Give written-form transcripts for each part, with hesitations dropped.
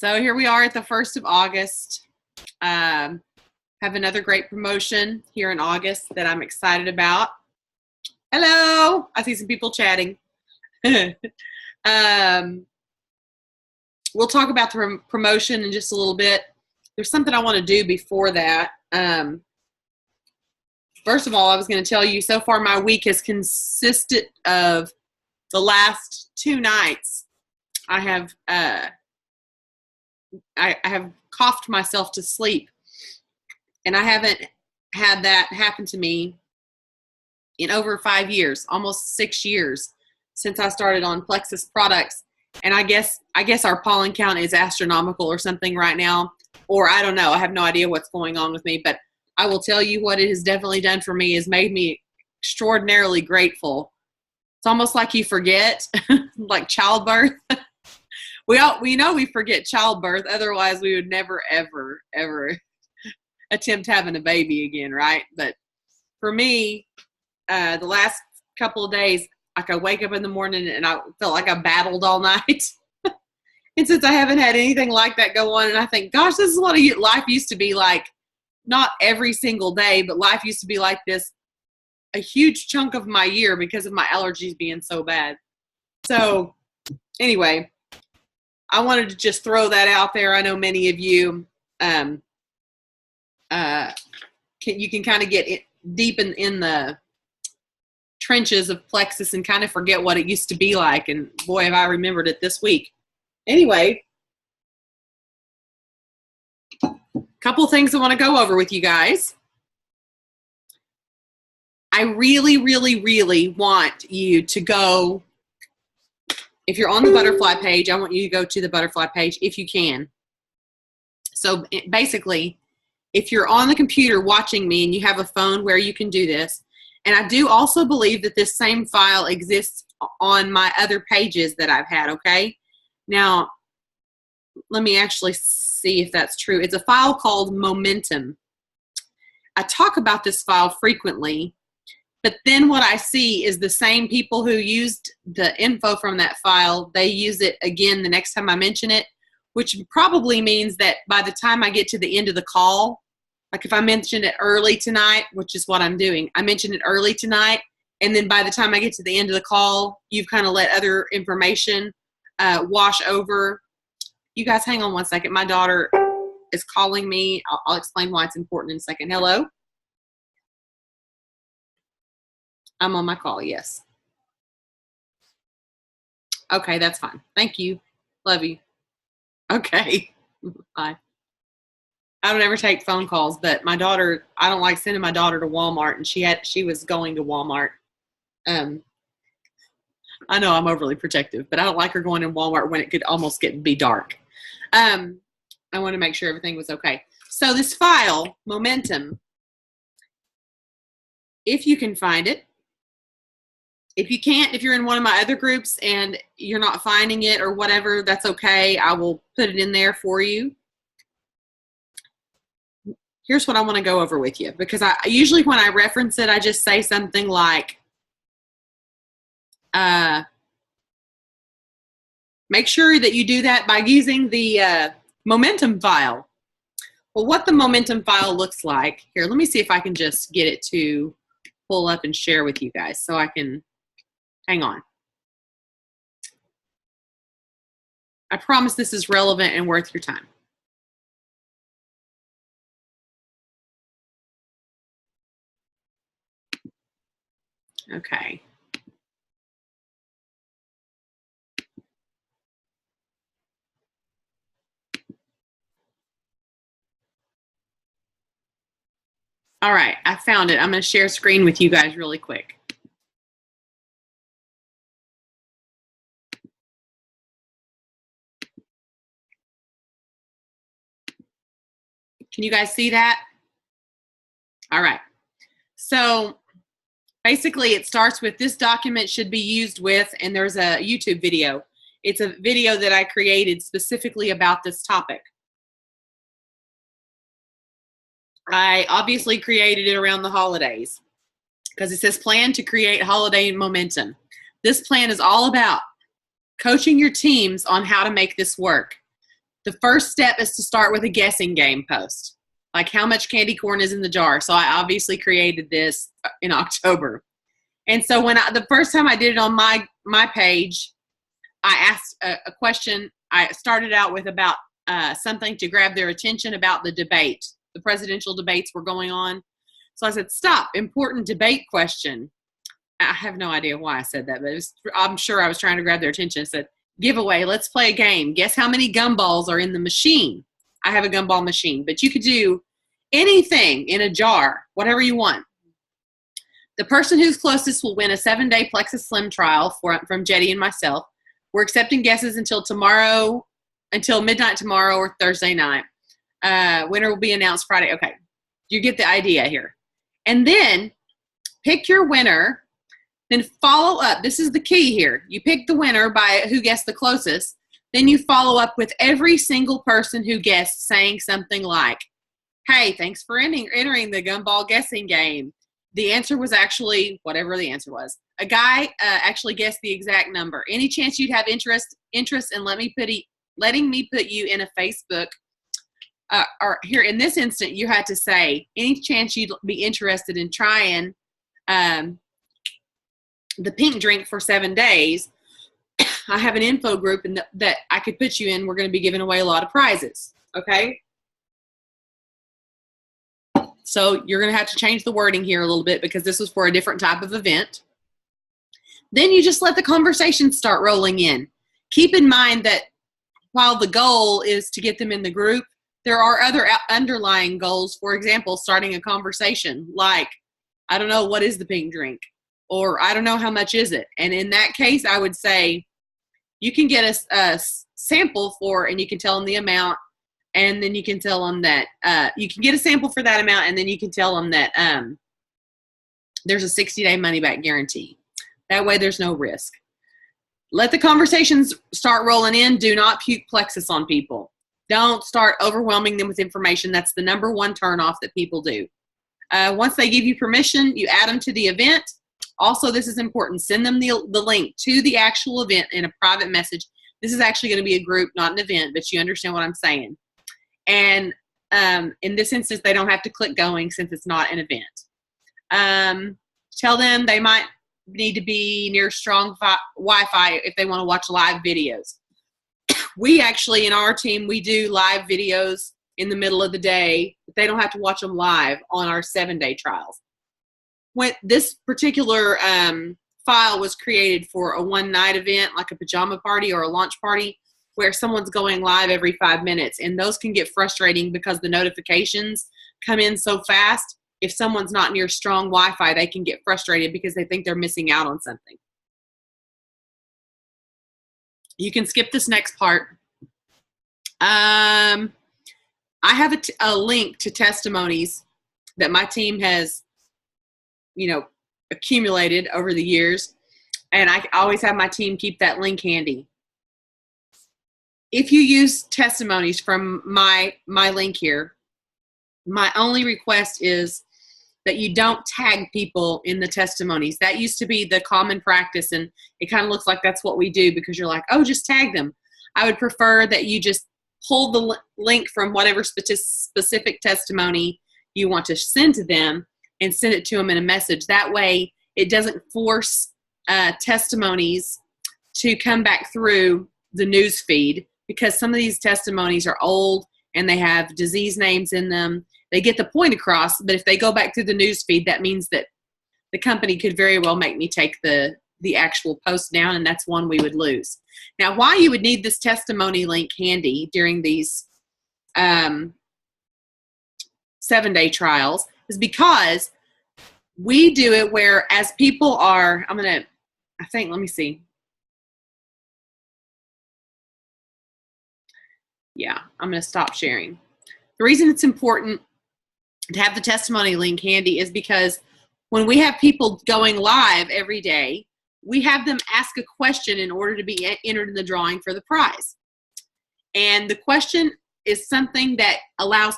So here we are at the 1st of August. Have another great promotion here in August that I'm excited about. Hello, I see some people chatting. We'll talk about the promotion in just a little bit. There's something I want to do before that. First of all, I was going to tell you, so far my week has consisted of the last 2 nights. I have coughed myself to sleep, and I haven't had that happen to me in over 5 years, almost 6 years since I started on Plexus products. And I guess our pollen count is astronomical or something right now, or I don't know. I have no idea what's going on with me, but I will tell you what it has definitely done for me is made me extraordinarily grateful. It's almost like you forget, like childbirth. We know we forget childbirth. Otherwise, we would never, ever, ever attempt having a baby again, right? But for me, the last couple of days, like I wake up in the morning and I felt like I battled all night. And since I haven't had anything like that go on, and I think, gosh, this is what life used to be like. Not every single day, but life used to be like this a huge chunk of my year because of my allergies being so bad. So anyway, I wanted to just throw that out there. I know many of you you can kind of get deep in the trenches of Plexus and kind of forget what it used to be like. And boy, have I remembered it this week. Anyway, couple things I want to go over with you guys. I really, really, really want you to go, if you're on the butterfly page, I want you to go to the butterfly page if you can. So basically, if you're on the computer watching me and you have a phone where you can do this, and I do also believe that this same file exists on my other pages that I've had, okay? Now, let me actually see if that's true. It's a file called Momentum. I talk about this file frequently, but then what I see is the same people who used the info from that file, they use it again the next time I mention it, which probably means that by the time I get to the end of the call, like if I mention it early tonight, which is what I'm doing, I mentioned it early tonight, and then by the time I get to the end of the call, you've kind of let other information wash over. You guys hang on one second. My daughter is calling me. I'll explain why it's important in a second. Hello? I'm on my call, yes. Okay, that's fine. Thank you. Love you. Okay. Bye. I don't ever take phone calls, but my daughter, I don't like sending my daughter to Walmart, and she was going to Walmart. I know I'm overly protective, but I don't like her going to Walmart when it could almost be dark. I want to make sure everything was okay. So this file, Momentum, if you can find it, if you can't, if you're in one of my other groups and you're not finding it or whatever, that's okay. I will put it in there for you. Here's what I want to go over with you, because I usually when I reference it, I just say something like, make sure that you do that by using the Momentum file. Well, what the Momentum file looks like, here, let me see if I can just get it to pull up and share with you guys so I can, hang on. I promise this is relevant and worth your time. Okay. All right, I found it. I'm going to share screen with you guys really quick. Can you guys see that? All right. So basically it starts with this document should be used with, and there's a YouTube video. It's a video that I created specifically about this topic. I obviously created it around the holidays because it says plan to create holiday momentum. This plan is all about coaching your teams on how to make this work. The first step is to start with a guessing game post, like how much candy corn is in the jar. So I obviously created this in October. And so the first time I did it on my page, I asked a question. I started out with about something to grab their attention about the debate. The presidential debates were going on. So I said, stop, important debate question. I have no idea why I said that, but I'm sure I was trying to grab their attention. I said, giveaway, let's play a game. Guess how many gumballs are in the machine? I have a gumball machine, but you could do anything in a jar, whatever you want. The person who's closest will win a 7-day Plexus Slim trial from Jetty and myself. We're accepting guesses until midnight tomorrow or Thursday night. Winner will be announced Friday. Okay, you get the idea here. And then pick your winner. Then follow up. This is the key here. You pick the winner by who guessed the closest. Then you follow up with every single person who guessed, saying something like, hey, thanks for entering the gumball guessing game. The answer was actually whatever the answer was. A guy actually guessed the exact number. Any chance you'd have interest in letting me put you in a Facebook, or here in this instant, you had to say, any chance you'd be interested in trying the pink drink for 7 days. I have an info group that I could put you in. We're going to be giving away a lot of prizes. Okay. So you're going to have to change the wording here a little bit because this was for a different type of event. Then you just let the conversation start rolling in. Keep in mind that while the goal is to get them in the group, there are other underlying goals. For example, starting a conversation like, I don't know, what is the pink drink? Or I don't know, how much is it? And in that case, I would say you can get a sample and you can tell them the amount. And then you can tell them that you can get a sample for that amount. And then you can tell them that there's a 60-day money-back guarantee. That way there's no risk. Let the conversations start rolling in. Do not puke Plexus on people. Don't start overwhelming them with information. That's the number one turnoff that people do. Once they give you permission, you add them to the event. Also, this is important. Send them the link to the actual event in a private message. This is actually going to be a group, not an event, but you understand what I'm saying. And in this instance, they don't have to click going since it's not an event. Tell them they might need to be near strong Wi-Fi if they want to watch live videos. We actually, in our team, we do live videos in the middle of the day, but they don't have to watch them live on our 7-day trials. When this particular file was created for a one-night event, like a pajama party or a launch party, where someone's going live every 5 minutes, and those can get frustrating because the notifications come in so fast. If someone's not near strong Wi-Fi, they can get frustrated because they think they're missing out on something. You can skip this next part. I have a link to testimonies that my team has, accumulated over the years, and I always have my team keep that link handy. If you use testimonies from my link here, my only request is that you don't tag people in the testimonies. That used to be the common practice, and it kind of looks like that's what we do because you're like, oh, just tag them. I would prefer that you just pull the link from whatever specific testimony you want to send to them and send it to them in a message. That way, it doesn't force testimonies to come back through the news feed, because some of these testimonies are old and they have disease names in them. They get the point across, but if they go back through the news feed, that means that the company could very well make me take the actual post down, and that's one we would lose. Now, why you would need this testimony link handy during these 7-day trials is because we do it where as people are, let me see. Yeah, I'm going to stop sharing. The reason it's important to have the testimony link handy is because when we have people going live every day, we have them ask a question in order to be entered in the drawing for the prize. And the question is something that allows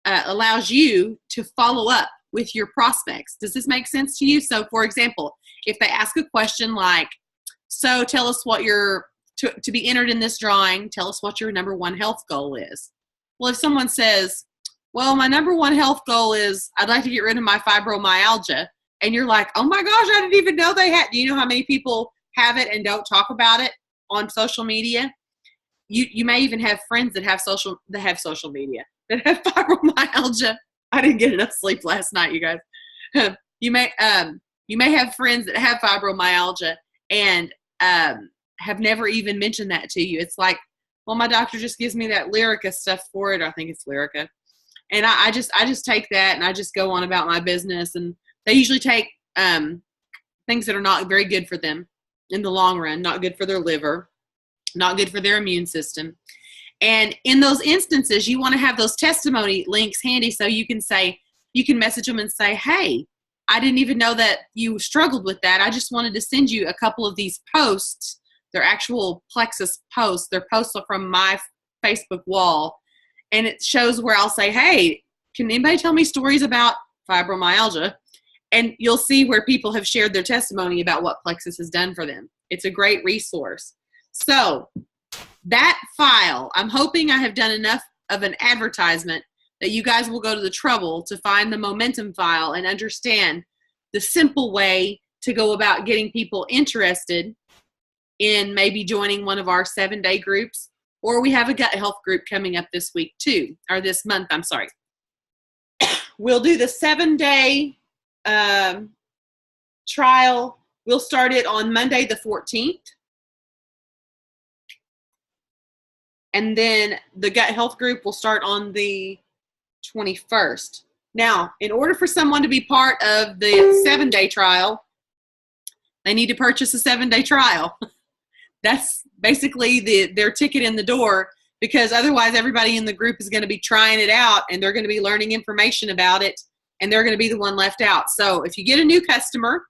allows you to follow up with your prospects. Does this make sense to you? So, for example, if they ask a question like, so tell us what your to be entered in this drawing, tell us what your number one health goal is. Well, if someone says, well, my number one health goal is I'd like to get rid of my fibromyalgia, and you're like, oh my gosh, I didn't even know they had. Do you know how many people have it and don't talk about it on social media? You may even have friends that have social media that have fibromyalgia. I didn't get enough sleep last night, you guys. You may have friends that have fibromyalgia and have never even mentioned that to you. It's like, well, my doctor just gives me that Lyrica stuff for it. I think it's Lyrica. And I just take that and I just go on about my business. And they usually take things that are not very good for them in the long run, not good for their liver, not good for their immune system. And in those instances, you want to have those testimony links handy so you can message them and say, hey, I didn't even know that you struggled with that. I just wanted to send you a couple of these posts. They're actual Plexus posts. They're posts from my Facebook wall. And it shows where I'll say, hey, can anybody tell me stories about fibromyalgia? And you'll see where people have shared their testimony about what Plexus has done for them. It's a great resource. So that file, I'm hoping I have done enough of an advertisement that you guys will go to the trouble to find the momentum file and understand the simple way to go about getting people interested in maybe joining one of our 7-day groups, or we have a gut health group coming up this week too, or this month, I'm sorry. We'll do the 7-day trial. We'll start it on Monday the 14th. And then the gut health group will start on the 21st. Now, in order for someone to be part of the 7-day trial, they need to purchase a 7-day trial. That's basically their ticket in the door, because otherwise everybody in the group is going to be trying it out and they're going to be learning information about it, and they're going to be the one left out. So if you get a new customer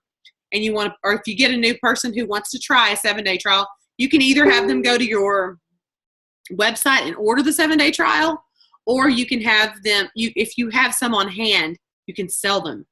and or if you get a new person who wants to try a 7-day trial, you can either have them go to your website and order the 7-day trial, or you can have them, if you have some on hand, you can sell them.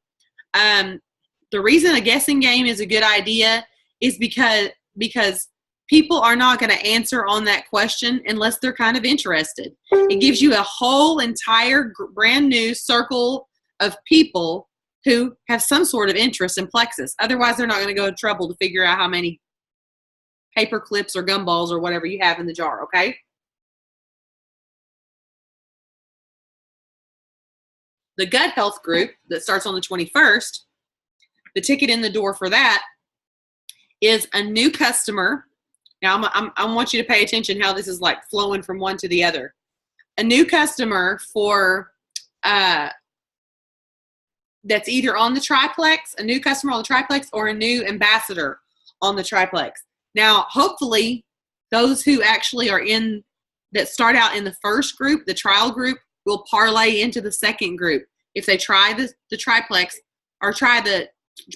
The reason a guessing game is a good idea is because people are not going to answer on that question unless they're kind of interested. It gives you a whole entire brand new circle of people who have some sort of interest in Plexus. Otherwise, they're not going to go to trouble to figure out how many paper clips or gumballs or whatever you have in the jar, okay? The gut health group that starts on the 21st, the ticket in the door for that is a new customer. Now, I want you to pay attention how this is like flowing from one to the other. A new customer for that's either on the triplex, a new customer on the triplex, or a new ambassador on the triplex. Now, hopefully, those who actually are that start out in the first group, the trial group, will parlay into the second group. If they try the triplex or try the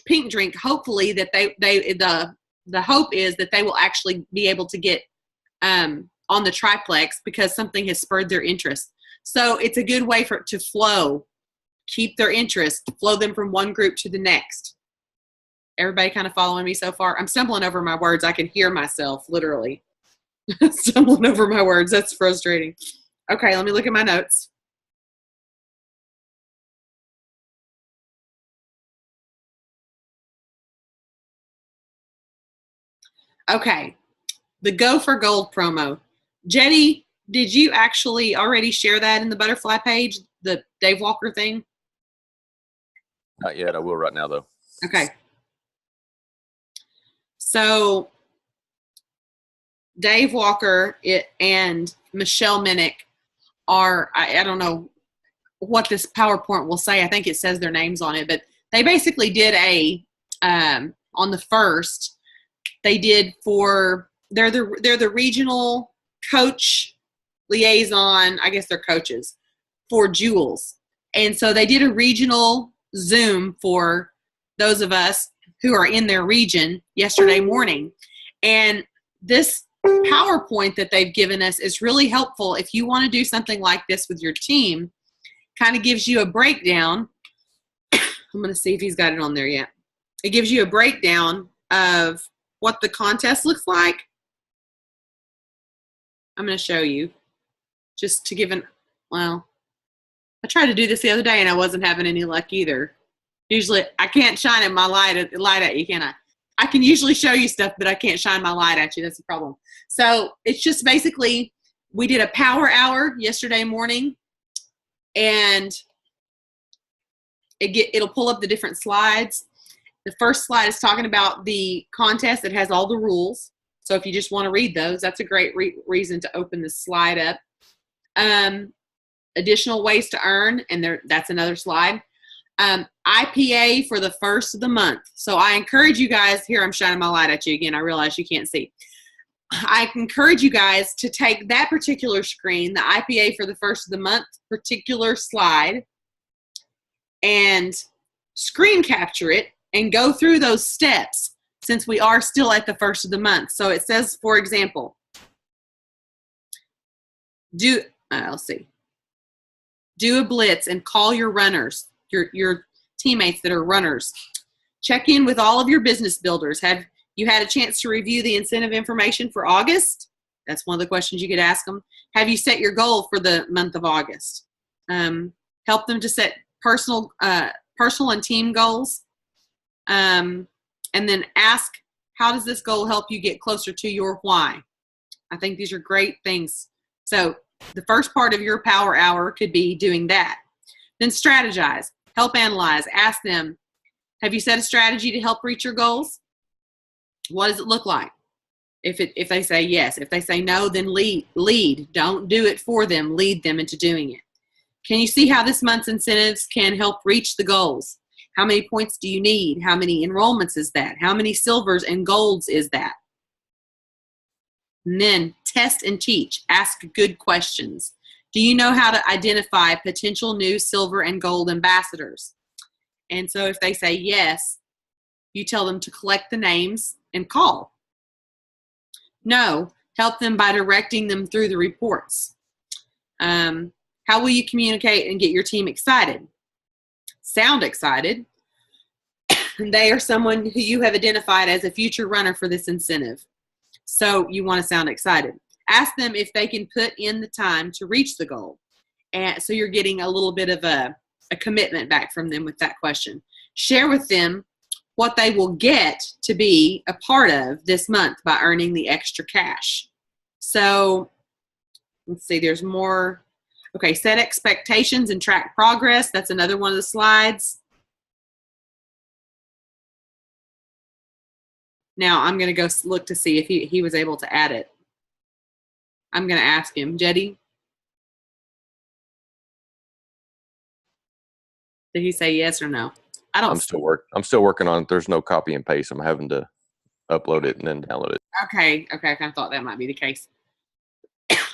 pink drink, hopefully that the hope is that they will actually be able to get on the triplex because something has spurred their interest. So it's a good way for it to flow, keep their interest, flow them from one group to the next. Everybody kind of following me so far? I'm stumbling over my words. I can hear myself literally stumbling over my words. That's frustrating. Okay, let me look at my notes. Okay, the Go for Gold promo. Jetty, did you actually already share that in the butterfly page, the Dave Walker thing? Not yet. I will right now, though. Okay. So Dave Walker and Michelle Minnick are, I don't know what this PowerPoint will say. I think it says their names on it, but they basically did on the first, they did they're the regional coach liaison, I guess they're coaches for Jules. And so they did a regional Zoom for those of us who are in their region yesterday morning. And this PowerPoint that they've given us is really helpful if you want to do something like this with your team. Kind of gives you a breakdown. I'm going to see if he's got it on there yet. It gives you a breakdown of what the contest looks like, I'm going to show you just to give well, I tried to do this the other day and I wasn't having any luck either. Usually I can't shine my light at you, can I? I can usually show you stuff, but I can't shine my light at you. That's the problem. So it's just basically, we did a power hour yesterday morning, and it'll pull up the different slides. The first slide is talking about the contest that has all the rules. So if you just want to read those, that's a great reason to open the slide up. Additional ways to earn, and that's another slide. IPA for the first of the month. So I encourage you guys, here I'm shining my light at you again, I realize you can't see. I encourage you guys to take that particular screen, the IPA for the first of the month particular slide, and screen capture it and go through those steps since we are still at the first of the month. So it says, for example, let's see. Do a blitz and call your runners, your teammates that are runners. Check in with all of your business builders. Have you had a chance to review the incentive information for August? That's one of the questions you could ask them. Have you set your goal for the month of August? Help them to set personal and team goals. And then ask, how does this goal help you get closer to your why? I think these are great things. So the first part of your power hour could be doing that. Then strategize, help analyze, ask them, have you set a strategy to help reach your goals? What does it look like? If they say yes, if they say no, then lead. Don't do it for them, lead them into doing it. Can you see how this month's incentives can help reach the goals? How many points do you need? How many enrollments is that? How many silvers and golds is that? And then test and teach. Ask good questions. Do you know how to identify potential new silver and gold ambassadors? And so if they say yes, you tell them to collect the names and call. No, help them by directing them through the reports. How will you communicate and get your team excited? Sound excited. They are someone who you have identified as a future runner for this incentive. So you want to sound excited. Ask them if they can put in the time to reach the goal. And so you're getting a little bit of a commitment back from them with that question. Share with them what they will get to be a part of this month by earning the extra cash. So let's see, there's more. Okay, set expectations and track progress. That's another one of the slides. Now I'm going to go look to see if he was able to add it. I'm going to ask him, Jetty, did he say yes or no? I'm still working on it. There's no copy and paste. I'm having to upload it and then download it. Okay. I kind of thought that might be the case.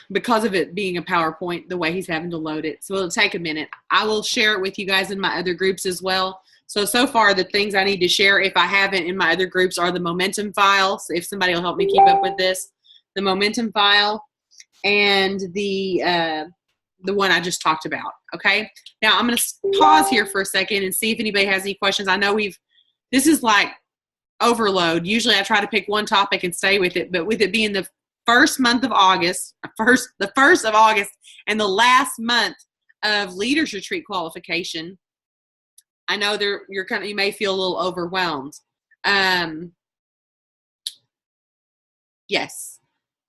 Because of it being a PowerPoint, the way he's having to load it. So it'll take a minute. I will share it with you guys in my other groups as well. So far, the things I need to share, if I haven't in my other groups, are the momentum file. So if somebody will help me keep up with this, the momentum file and the one I just talked about. Okay. Now I'm going to pause here for a second and see if anybody has any questions. I know this is like overload. Usually I try to pick one topic and stay with it, but with it being the first month of August, the first of August, and the last month of Leaders Retreat qualification, I know you may feel a little overwhelmed. Yes.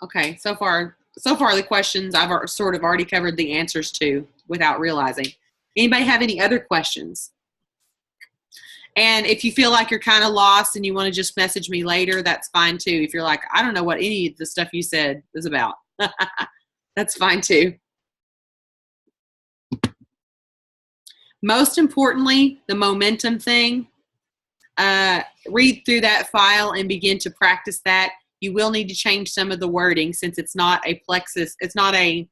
Okay. So far the questions I've sort of already covered the answers to without realizing. Anybody have any other questions? And if you feel like you're kind of lost and you want to just message me later, that's fine too. If you're like, I don't know what any of the stuff you said is about, that's fine too. Most importantly, the momentum thing, read through that file and begin to practice that. You will need to change some of the wording since it's not a plexus. It's not a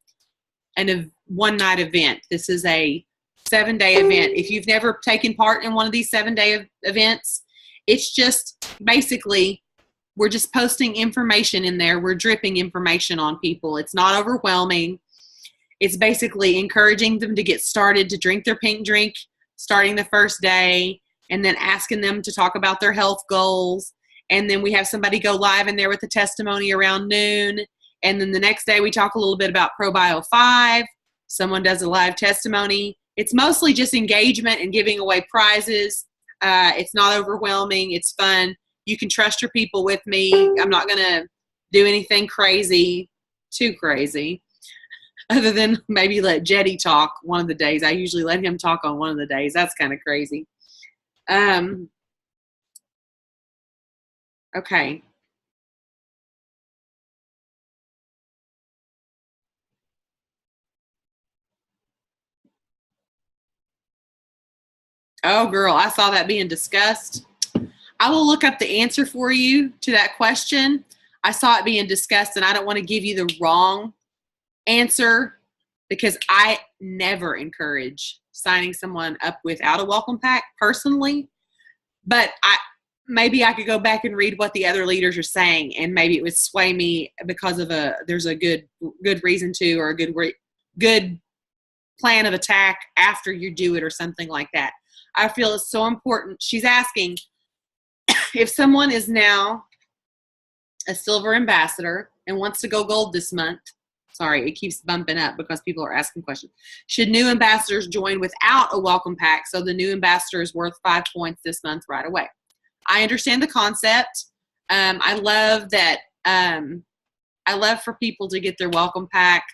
one-night event. This is a 7-day event. If you've never taken part in one of these 7-day events, it's just basically we're just posting information in there. We're dripping information on people. It's not overwhelming. It's basically encouraging them to get started, to drink their pink drink, starting the first day, and then asking them to talk about their health goals. And then we have somebody go live in there with a testimony around noon. And then the next day we talk a little bit about ProBio 5. Someone does a live testimony. It's mostly just engagement and giving away prizes. It's not overwhelming. It's fun. You can trust your people with me. I'm not going to do anything crazy, too crazy, other than maybe let Jetty talk one of the days. I usually let him talk on one of the days. That's kind of crazy. Okay. Oh, girl, I saw that being discussed. I will look up the answer for you to that question. I saw it being discussed, and I don't want to give you the wrong answer because I never encourage signing someone up without a welcome pack personally. But maybe I could go back and read what the other leaders are saying, and maybe it would sway me because of there's a good reason to, or a good plan of attack after you do it or something like that. I feel it's so important. She's asking if someone is now a silver ambassador and wants to go gold this month. Sorry, it keeps bumping up because people are asking questions. Should new ambassadors join without a welcome pack so the new ambassador is worth 5 points this month right away? I understand the concept. I love that. I love for people to get their welcome pack.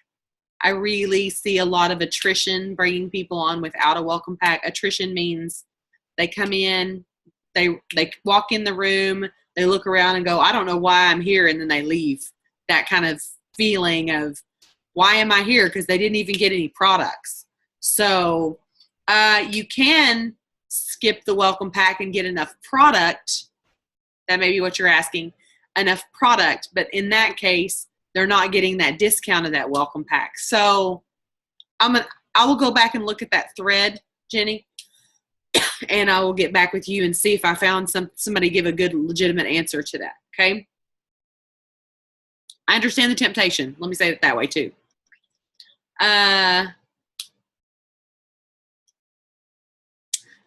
I really see a lot of attrition bringing people on without a welcome pack. Attrition means they come in, they walk in the room, they look around and go, I don't know why I'm here, and then they leave. That kind of feeling of, why am I here? Because they didn't even get any products. So you can skip the welcome pack and get enough product. That may be what you're asking, enough product. But in that case, they're not getting that discount of that welcome pack. So I will go back and look at that thread, Jenny, and I will get back with you and see if I found somebody give a good, legitimate answer to that. Okay. I understand the temptation. Let me say it that way too.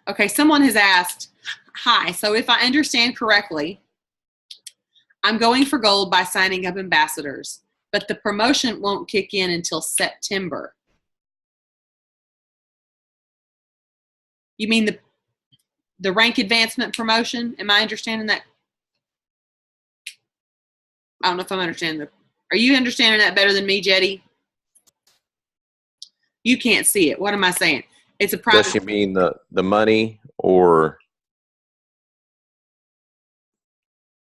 Okay. Someone has asked, hi. So if I understand correctly, I'm going for gold by signing up ambassadors, but the promotion won't kick in until September. You mean the rank advancement promotion? Am I understanding that? I don't know if I'm understanding. Are you understanding that better than me, Jetty? You can't see it. What am I saying? It's a private. Does she mean the money or?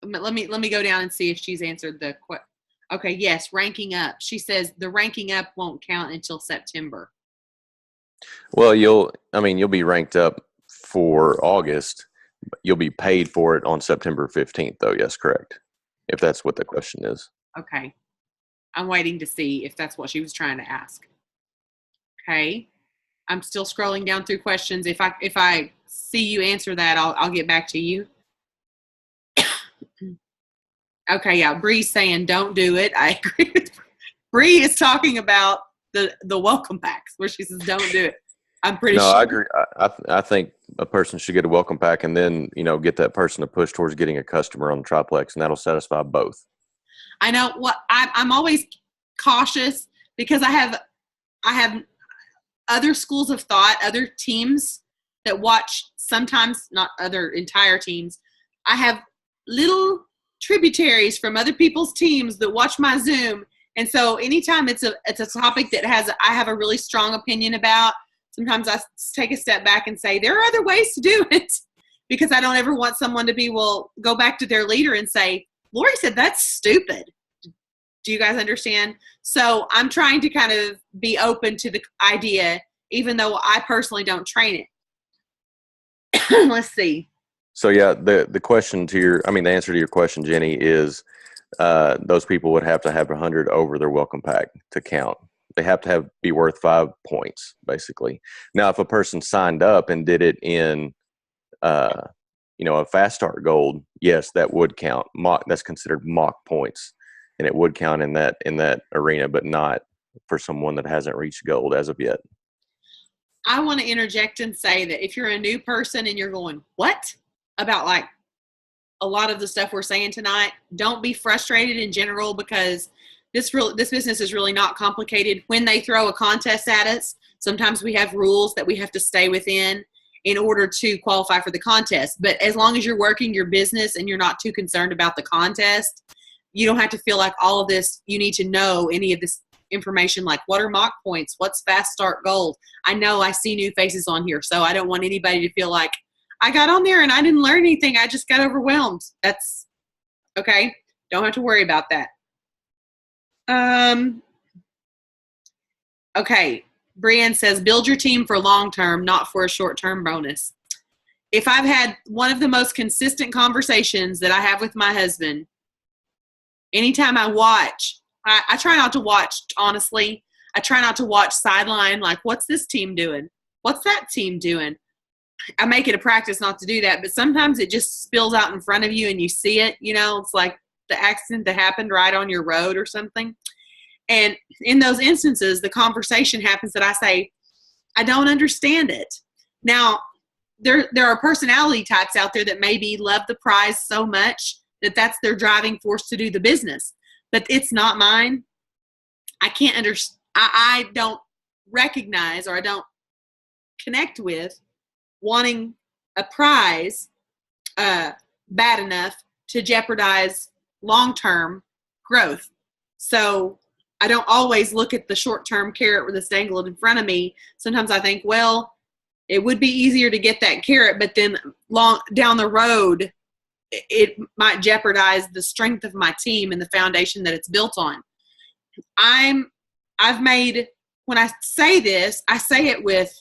Let me go down and see if she's answered the question. Okay, yes, ranking up. She says the ranking up won't count until September. Well, you'll be ranked up for August. You'll be paid for it on September 15th, though. Yes, correct. If that's what the question is. Okay. I'm waiting to see if that's what she was trying to ask. Okay. I'm still scrolling down through questions. If I see you answer that, I'll get back to you. Okay, yeah. Bree's saying don't do it. I agree with Bree is talking about the welcome packs where she says don't do it. I'm pretty sure. No, I agree. I think a person should get a welcome pack and then, get that person to push towards getting a customer on the triplex, and that'll satisfy both. I know what I'm always cautious because I have other schools of thought, other teams that watch, sometimes not other entire teams. I have little tributaries from other people's teams that watch my Zoom. And so anytime it's a topic that I have a really strong opinion about, sometimes I take a step back and say, there are other ways to do it, because I don't ever want someone to go back to their leader and say, Lori said that's stupid. Do you guys understand? So I'm trying to kind of be open to the idea, even though I personally don't train it. Let's see. So yeah, the answer to your question, Jenny, is those people would have to have 100 over their welcome pack to count. They have to be worth 5 points, basically. Now, if a person signed up and did it in, a fast start gold, yes, that would count. That's considered mock points, and it would count in that arena, but not for someone that hasn't reached gold as of yet. I want to interject and say that if you're a new person and you're going, what? About like a lot of the stuff we're saying tonight, don't be frustrated in general, because this business is really not complicated. When they throw a contest at us, sometimes we have rules that we have to stay within in order to qualify for the contest. But as long as you're working your business and you're not too concerned about the contest, you don't have to feel like all of this, you need to know any of this information, like what are mock points, what's fast start gold. I know I see new faces on here, so I don't want anybody to feel like I got on there and I didn't learn anything. I just got overwhelmed. That's okay. Don't have to worry about that. Okay. Brienne says, build your team for long term, not for a short term bonus. If I've had one of the most consistent conversations that I have with my husband, anytime I watch, I try not to watch, honestly. I try not to watch sideline, like, what's this team doing? What's that team doing? I make it a practice not to do that, but sometimes it just spills out in front of you and you see it. You know, it's like the accident that happened right on your road or something. And in those instances, the conversation happens that I say, I don't understand it. Now, there are personality types out there that maybe love the prize so much that that's their driving force to do the business. But it's not mine. I can't understand. I don't recognize, or I don't connect with wanting a prize bad enough to jeopardize long-term growth. So I don't always look at the short-term carrot that's dangled in front of me. Sometimes I think, well, it would be easier to get that carrot, but then long down the road, it might jeopardize the strength of my team and the foundation that it's built on. I've made, when I say this, I say it with,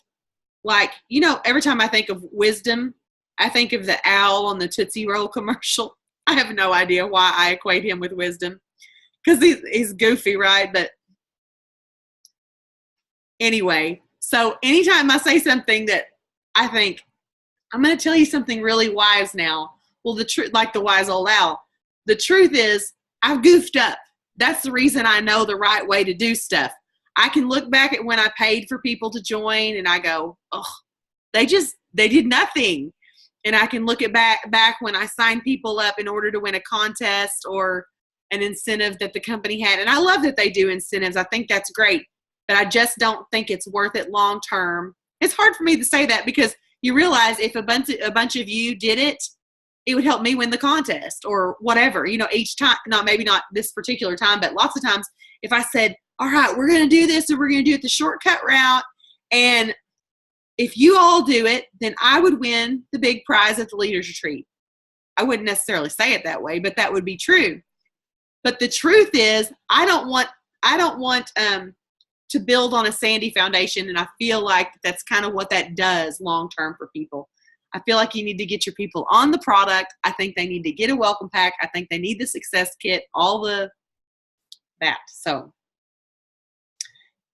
like, you know, every time I think of wisdom, I think of the owl on the Tootsie Roll commercial. I have no idea why I equate him with wisdom, because he's goofy, right? But anyway, so anytime I say something that I think, I'm going to tell you something really wise now. Well, the truth, like the wise old owl, the truth is I've goofed up. That's the reason I know the right way to do stuff. I can look back at when I paid for people to join and I go, oh, they did nothing. And I can look at back when I signed people up in order to win a contest or an incentive that the company had. And I love that they do incentives. I think that's great, but I just don't think it's worth it long term. It's hard for me to say that because you realize if a bunch of you did it, it would help me win the contest or whatever, you know, each time, maybe not this particular time, but lots of times if I said, all right, we're going to do this and we're going to do it the shortcut route. And if you all do it, then I would win the big prize at the leaders retreat. I wouldn't necessarily say it that way, but that would be true. But the truth is I don't want to build on a sandy foundation. And I feel like that's kind of what that does long-term for people. I feel like you need to get your people on the product. I think they need to get a welcome pack. I think they need the success kit, all that. So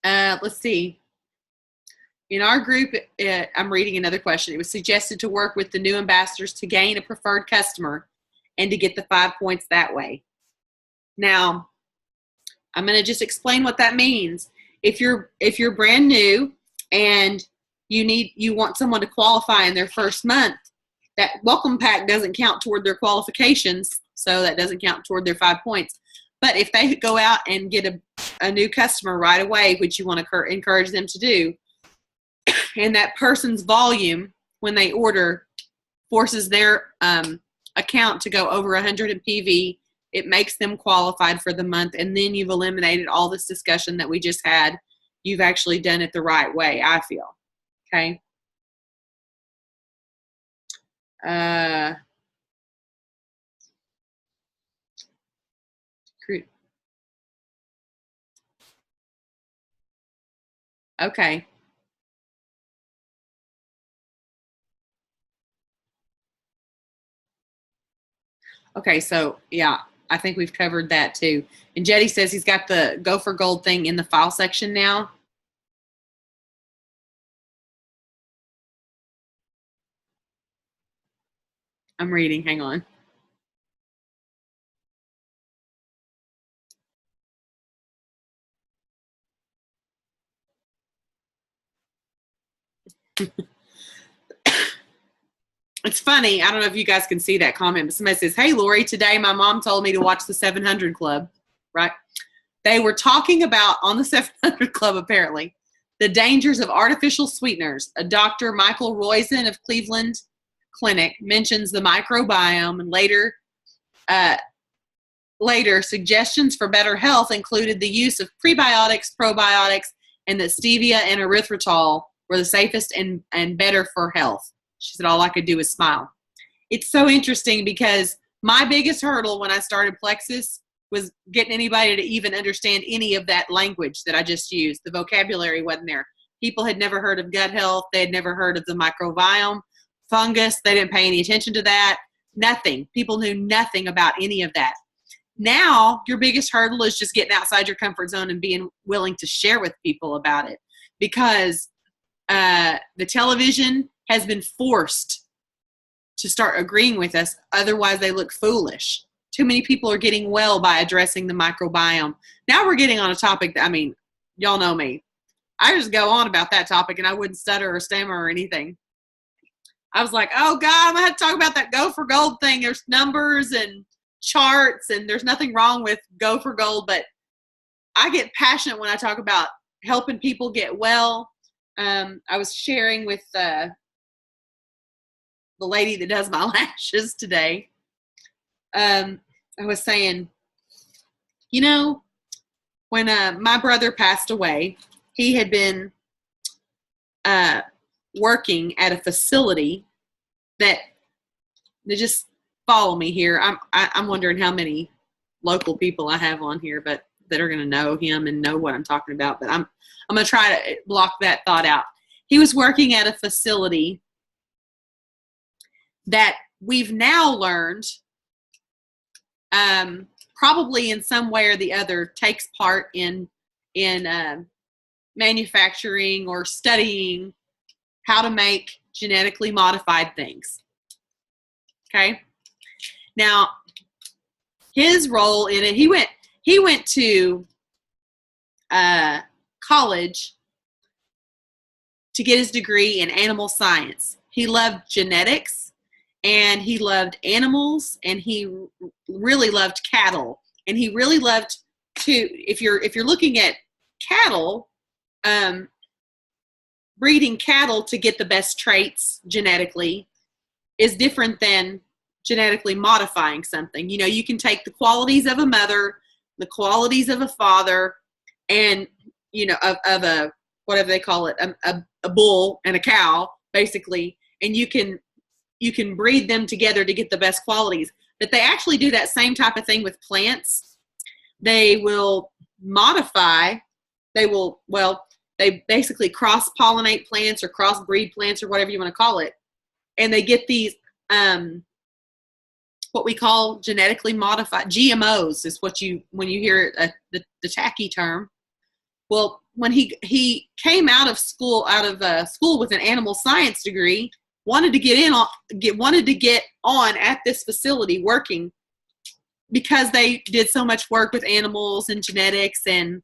let's see. In our group, I'm reading another question. It was suggested to work with the new ambassadors to gain a preferred customer and to get the 5 points that way. Now, I'm going to just explain what that means. If you're brand new and you want someone to qualify in their first month, that welcome pack doesn't count toward their qualifications, so that doesn't count toward their 5 points. But if they go out and get a new customer right away, which you want to encourage them to do, and that person's volume when they order forces their account to go over 100 in PV, it makes them qualified for the month, and then you've eliminated all this discussion that we just had. You've actually done it the right way, I feel. Okay. Okay. Okay, so yeah, I think we've covered that too. And Jetty says he's got the Go for Gold thing in the file section now. I'm reading, hang on. It's funny. I don't know if you guys can see that comment, but somebody says, hey, Lori, today my mom told me to watch the 700 Club, right? They were talking about on the 700 Club, apparently, the dangers of artificial sweeteners. A Dr. Michael Roizen of Cleveland Clinic mentions the microbiome, and later suggestions for better health included the use of prebiotics, probiotics, and that stevia and erythritol were the safest and better for health. She said, all I could do was smile. It's so interesting because my biggest hurdle when I started Plexus was getting anybody to even understand any of that language that I just used. The vocabulary wasn't there. People had never heard of gut health. They had never heard of the microbiome, fungus. They didn't pay any attention to that. Nothing. People knew nothing about any of that. Now, your biggest hurdle is just getting outside your comfort zone and being willing to share with people about it, because the television has been forced to start agreeing with us. Otherwise, they look foolish. Too many people are getting well by addressing the microbiome. Now we're getting on a topic that, I mean, y'all know me. I just go on about that topic and I wouldn't stutter or stammer or anything. I was like, oh God, I'm going to have to talk about that Go for Gold thing. There's numbers and charts, and there's nothing wrong with Go for Gold, but I get passionate when I talk about helping people get well. I was sharing with the lady that does my lashes today. I was saying, you know, when my brother passed away, he had been working at a facility that just follow me here. I'm wondering how many local people I have on here, but that are going to know him and know what I'm talking about. But I'm going to try to block that thought out. He was working at a facility that we've now learned, probably in some way or the other, takes part in manufacturing or studying how to make genetically modified things. Okay. Now, his role in it, he went to college to get his degree in animal science. He loved genetics, and he loved animals, and he really loved cattle, and he really loved to, if you're looking at cattle, breeding cattle to get the best traits genetically is different than genetically modifying something. You know, you can take the qualities of a mother, the qualities of a father, and, you know, of a, whatever they call it, a bull and a cow, basically, and you can breed them together to get the best qualities. But they actually do that same type of thing with plants. They will modify, they basically cross-pollinate plants or cross-breed plants or whatever you want to call it. And they get these, what we call genetically modified, GMOs is what when you hear the tacky term. Well, when he came out of school with an animal science degree, wanted to get on at this facility working, because they did so much work with animals and genetics, and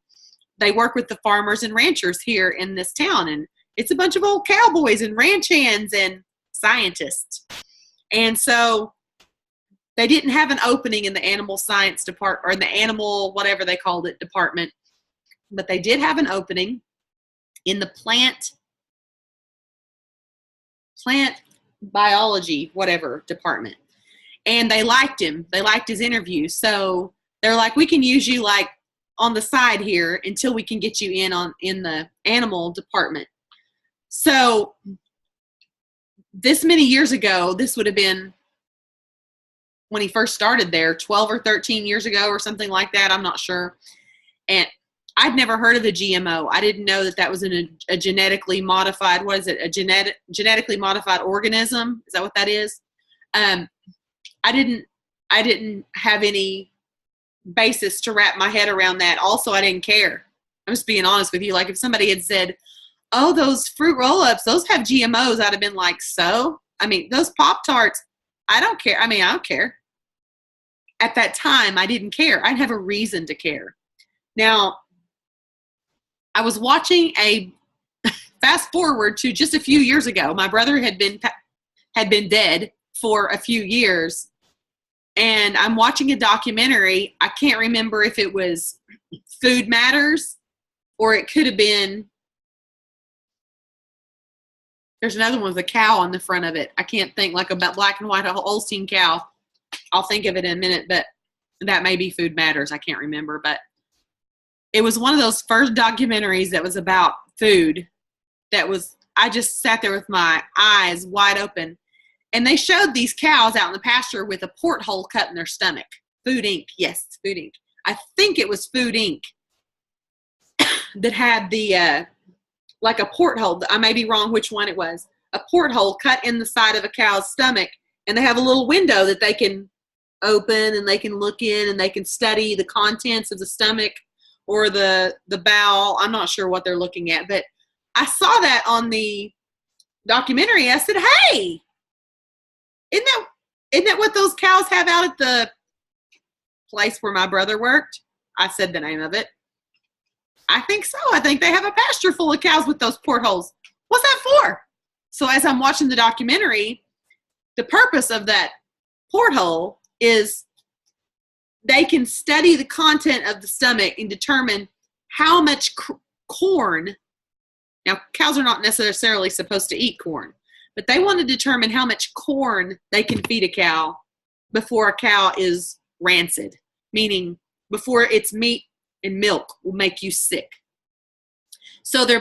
they work with the farmers and ranchers here in this town. And it's a bunch of old cowboys and ranch hands and scientists. And so they didn't have an opening in the animal science department, or in the animal, whatever they called it, department, but they did have an opening in the plant biology, whatever department. And they liked him. They liked his interview. So they're like, we can use you like on the side here until we can get you in the animal department. So this many years ago, this would have been when he first started there, 12 or 13 years ago or something like that. I'm not sure. And I'd never heard of a GMO. I didn't know that was a genetically modified, what is it? A genetically modified organism. Is that what that is? I didn't have any basis to wrap my head around that. Also, I didn't care. I'm just being honest with you. Like, if somebody had said, oh, those fruit roll-ups, those have GMOs, I'd have been like, so? I mean, those Pop-Tarts, I don't care. I mean, I don't care. At that time, I didn't care. I didn't have a reason to care. Now, I was watching fast forward to just a few years ago. My brother had been dead for a few years. And I'm watching a documentary. I can't remember if it was Food Matters or it could have been, there's another one with a cow on the front of it. I can't think, like a black and white Holstein cow. I'll think of it in a minute, but that may be Food Matters. I can't remember, but it was one of those first documentaries that was about food that was, I just sat there with my eyes wide open. And they showed these cows out in the pasture with a porthole cut in their stomach. Food Inc. Yes, Food Inc. I think it was Food Inc. that had the, like a porthole. I may be wrong which one it was. A porthole cut in the side of a cow's stomach. And they have a little window that they can open and they can look in and they can study the contents of the stomach or the bowel. I'm not sure what they're looking at, but I saw that on the documentary. I said, hey, isn't that what those cows have out at the place where my brother worked? I said the name of it. I think so. I think they have a pasture full of cows with those portholes. What's that for? So as I'm watching the documentary, the purpose of that porthole is they can study the content of the stomach and determine how much corn. Now, cows are not necessarily supposed to eat corn, but they want to determine how much corn they can feed a cow before a cow is rancid, meaning before its meat and milk will make you sick. So they're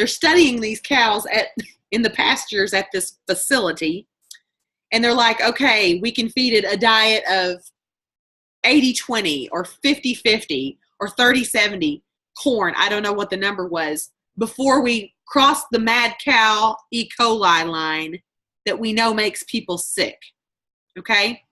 studying these cows in the pastures at this facility, and they're like, okay, we can feed it a diet of 80-20 or 50-50 or 30-70 corn. I don't know what the number was before we cross the mad cow E. coli line that we know makes people sick. Okay?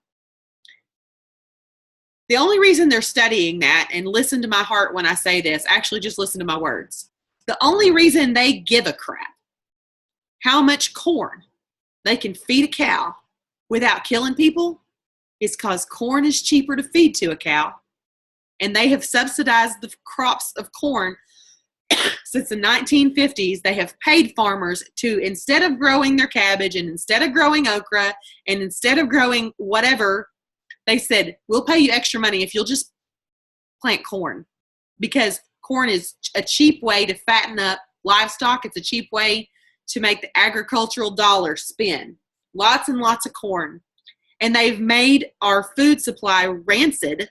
The only reason they're studying that, and listen to my heart when I say this, actually just listen to my words. The only reason they give a crap how much corn they can feed a cow without killing people is because corn is cheaper to feed to a cow. And they have subsidized the crops of corn since the 1950s. They have paid farmers to, instead of growing their cabbage and instead of growing okra and instead of growing whatever, they said, we'll pay you extra money if you'll just plant corn, because corn is a cheap way to fatten up livestock. It's a cheap way to make the agricultural dollar spin. Lots and lots of corn. And they've made our food supply rancid.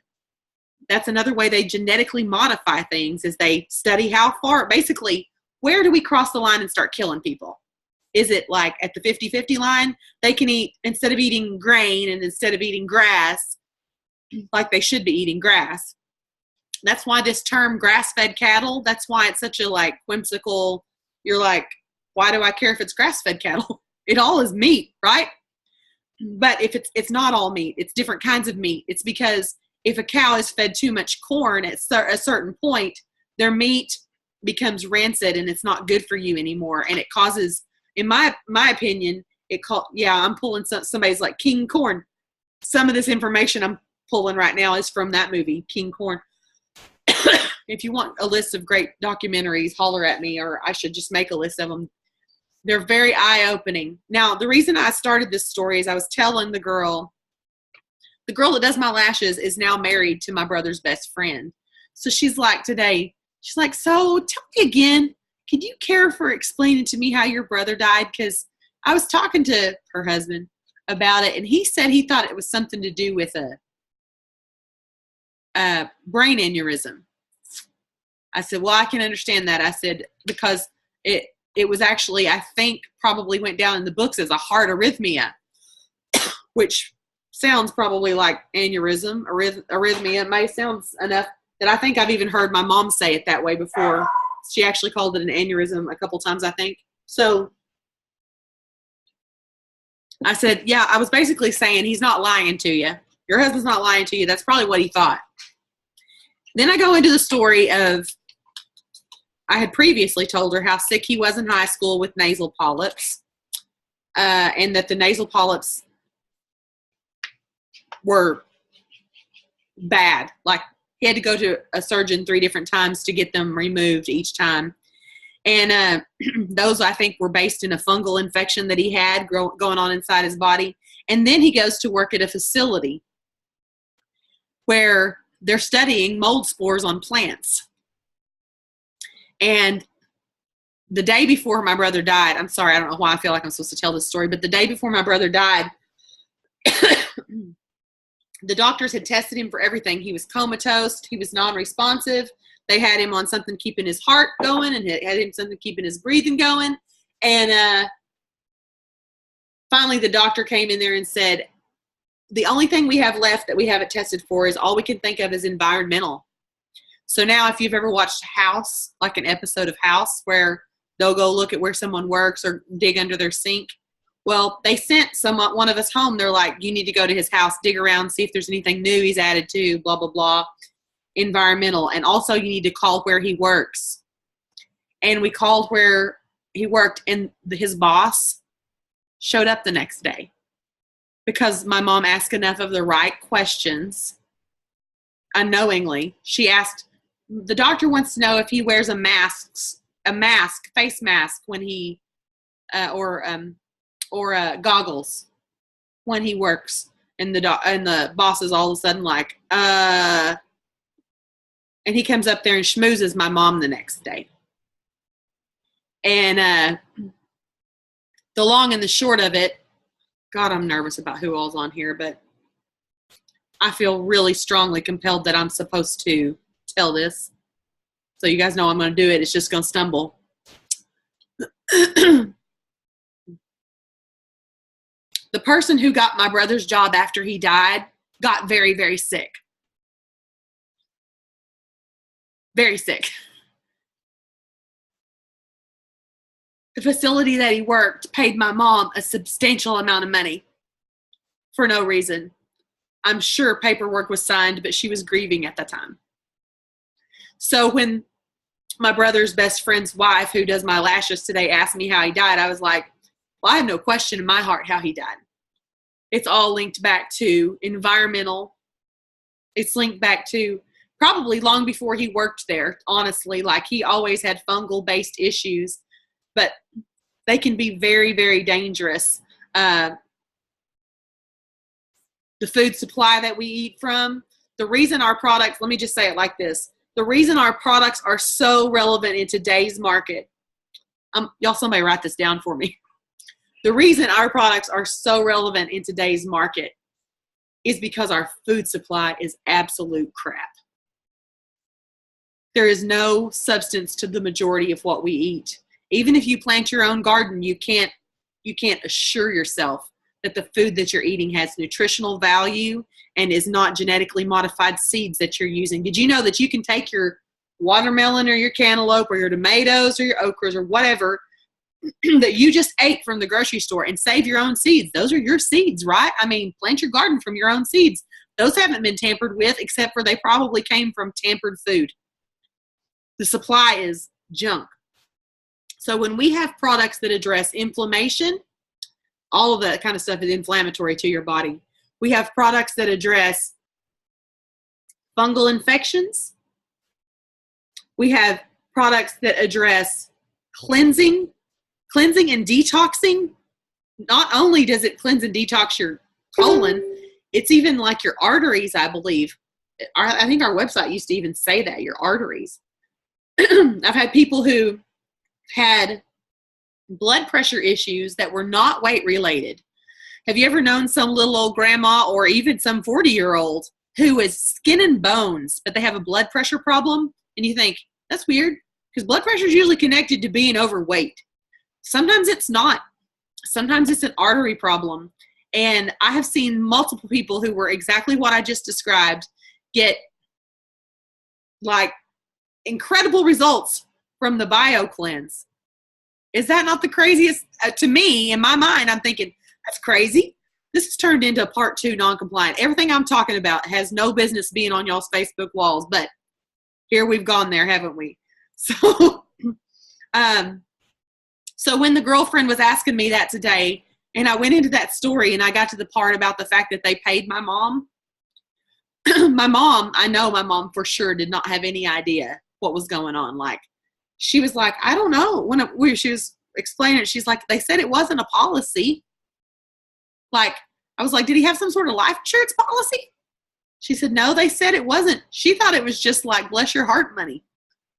That's another way they genetically modify things, is they study how far, basically, where do we cross the line and start killing people? Is it like at the 50-50 line? They can eat, instead of eating grain and instead of eating grass, like they should be eating grass. That's why this term grass-fed cattle, that's why it's such a like whimsical, you're like, why do I care if it's grass-fed cattle? It all is meat, right? But if it's not all meat, it's different kinds of meat. It's because if a cow is fed too much corn at a certain point, their meat becomes rancid and it's not good for you anymore. And it causes, in my opinion, I'm pulling somebody's like King Corn. Some of this information I'm pulling right now is from that movie, King Corn. If you want a list of great documentaries, holler at me, or I should just make a list of them. They're very eye-opening. Now, the reason I started this story is I was telling the girl that does my lashes is now married to my brother's best friend. So she's like today, she's like, so tell me again, could you care for explaining to me how your brother died? Because I was talking to her husband about it, and he said he thought it was something to do with a brain aneurysm. I said, well, I can understand that. I said, because it was actually, I think, probably went down in the books as a heart arrhythmia, which sounds probably like aneurysm, arrhythmia. It may sound enough that I think I've even heard my mom say it that way before. She actually called it an aneurysm a couple times, I think. So I said, yeah, I was basically saying he's not lying to you. Your husband's not lying to you. That's probably what he thought. Then I go into the story of, I had previously told her how sick he was in high school with nasal polyps, and that the nasal polyps were bad. Like, he had to go to a surgeon 3 different times to get them removed each time. And those, I think, were based in a fungal infection that he had going on inside his body. And then he goes to work at a facility where they're studying mold spores on plants. And the day before my brother died, I'm sorry, I don't know why I feel like I'm supposed to tell this story, but the day before my brother died, the doctors had tested him for everything. He was comatose. He was non-responsive. They had him on something keeping his heart going and had him something keeping his breathing going. And finally, the doctor came in there and said, the only thing we have left that we haven't tested for is all we can think of is environmental. So now if you've ever watched House, like an episode of House where they'll go look at where someone works or dig under their sink, well, they sent one of us home. They're like, you need to go to his house, dig around, see if there's anything new he's added to, blah, blah, blah, environmental. And also you need to call where he works. And we called where he worked, and his boss showed up the next day because my mom asked enough of the right questions unknowingly. She asked, the doctor wants to know if he wears a face mask when he, or goggles when he works. And the boss is all of a sudden like, and he comes up there and schmoozes my mom the next day. And the long and the short of it, God, I'm nervous about who all's on here, but I feel really strongly compelled that I'm supposed to tell this. So you guys know I'm going to do it. It's just going to stumble. The person who got my brother's job after he died got very, very sick. Very sick. The facility that he worked paid my mom a substantial amount of money for no reason. I'm sure paperwork was signed, but she was grieving at the time. So when my brother's best friend's wife, who does my lashes today, asked me how he died, I was like, well, I have no question in my heart how he died. It's all linked back to environmental. It's linked back to probably long before he worked there, honestly. Like, he always had fungal-based issues, but they can be very, very dangerous. The food supply that we eat from, the reason our products, let me just say it like this, the reason our products are so relevant in today's market, y'all, somebody write this down for me. The reason our products are so relevant in today's market is because our food supply is absolute crap. There is no substance to the majority of what we eat. Even if you plant your own garden, you can't assure yourself that the food that you're eating has nutritional value and is not genetically modified seeds that you're using. Did you know that you can take your watermelon or your cantaloupe or your tomatoes or your okras or whatever that you just ate from the grocery store and save your own seeds? Those are your seeds, right? I mean, plant your garden from your own seeds. Those haven't been tampered with, except for they probably came from tampered food. The supply is junk. So when we have products that address inflammation, all of that kind of stuff is inflammatory to your body. We have products that address fungal infections. We have products that address cleansing and detoxing. Not only does it cleanse and detox your colon, it's even like your arteries, I believe. I think our website used to even say that, your arteries. I've had people who had blood pressure issues that were not weight related. Have you ever known some little old grandma or even some 40-year-old who is skin and bones, but they have a blood pressure problem? And you think, that's weird, because blood pressure is usually connected to being overweight. Sometimes it's not. Sometimes it's an artery problem. And I have seen multiple people who were exactly what I just described get like incredible results from the bio cleanse. Is that not the craziest? To me, in my mind, I'm thinking, that's crazy. This has turned into a part 2 non-compliant. Everything I'm talking about has no business being on y'all's Facebook walls, but here we've gone there, haven't we? So, so when the girlfriend was asking me that today, and I went into that story and I got to the part about the fact that they paid my mom, my mom, I know my mom for sure did not have any idea what was going on. Like, she was like, I don't know. When she was explaining it, she's like, they said it wasn't a policy. Like, I was like, did he have some sort of life insurance policy? She said, no, they said it wasn't. She thought it was just like, bless your heart money.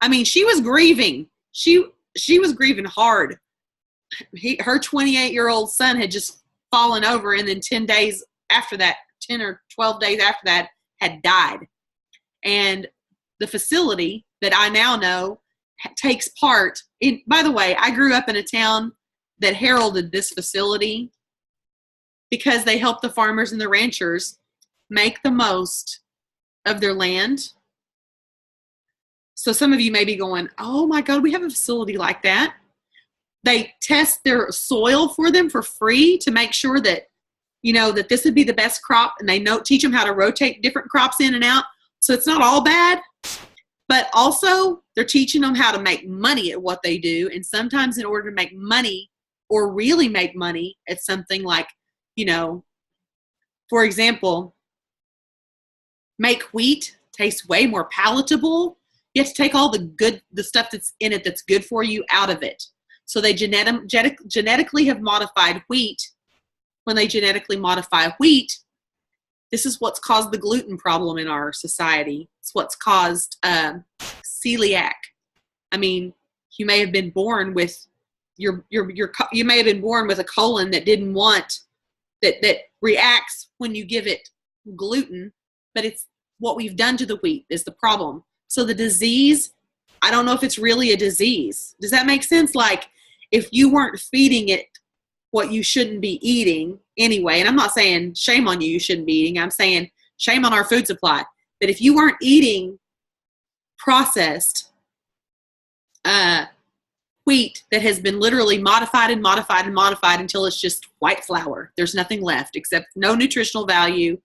I mean, she was grieving. She was grieving hard. Her 28-year-old son had just fallen over, and then 10 days after that, 10 or 12 days after that, had died. And the facility that I now know takes part in, by the way, I grew up in a town that heralded this facility because they help the farmers and the ranchers make the most of their land. So some of you may be going, oh my God, we have a facility like that. They test their soil for them for free to make sure that, you know, that this would be the best crop, and they teach them how to rotate different crops in and out. So it's not all bad, but also they're teaching them how to make money at what they do. And sometimes in order to make money or really make money at something like, you know, for example, make wheat taste way more palatable. You have to take all the stuff that's in it that's good for you out of it. So they genetically have modified wheat. When they genetically modify wheat, this is what's caused the gluten problem in our society. It's what's caused celiac. I mean, you may have been born with you may have been born with a colon that didn't want that reacts when you give it gluten, but it's what we've done to the wheat is the problem. So the disease, I don't know if it's really a disease. Does that make sense? Like, if you weren't feeding it what you shouldn't be eating anyway, and I'm not saying shame on you, you shouldn't be eating. I'm saying shame on our food supply. But if you weren't eating processed wheat that has been literally modified and modified and modified until it's just white flour, there's nothing left except no nutritional value.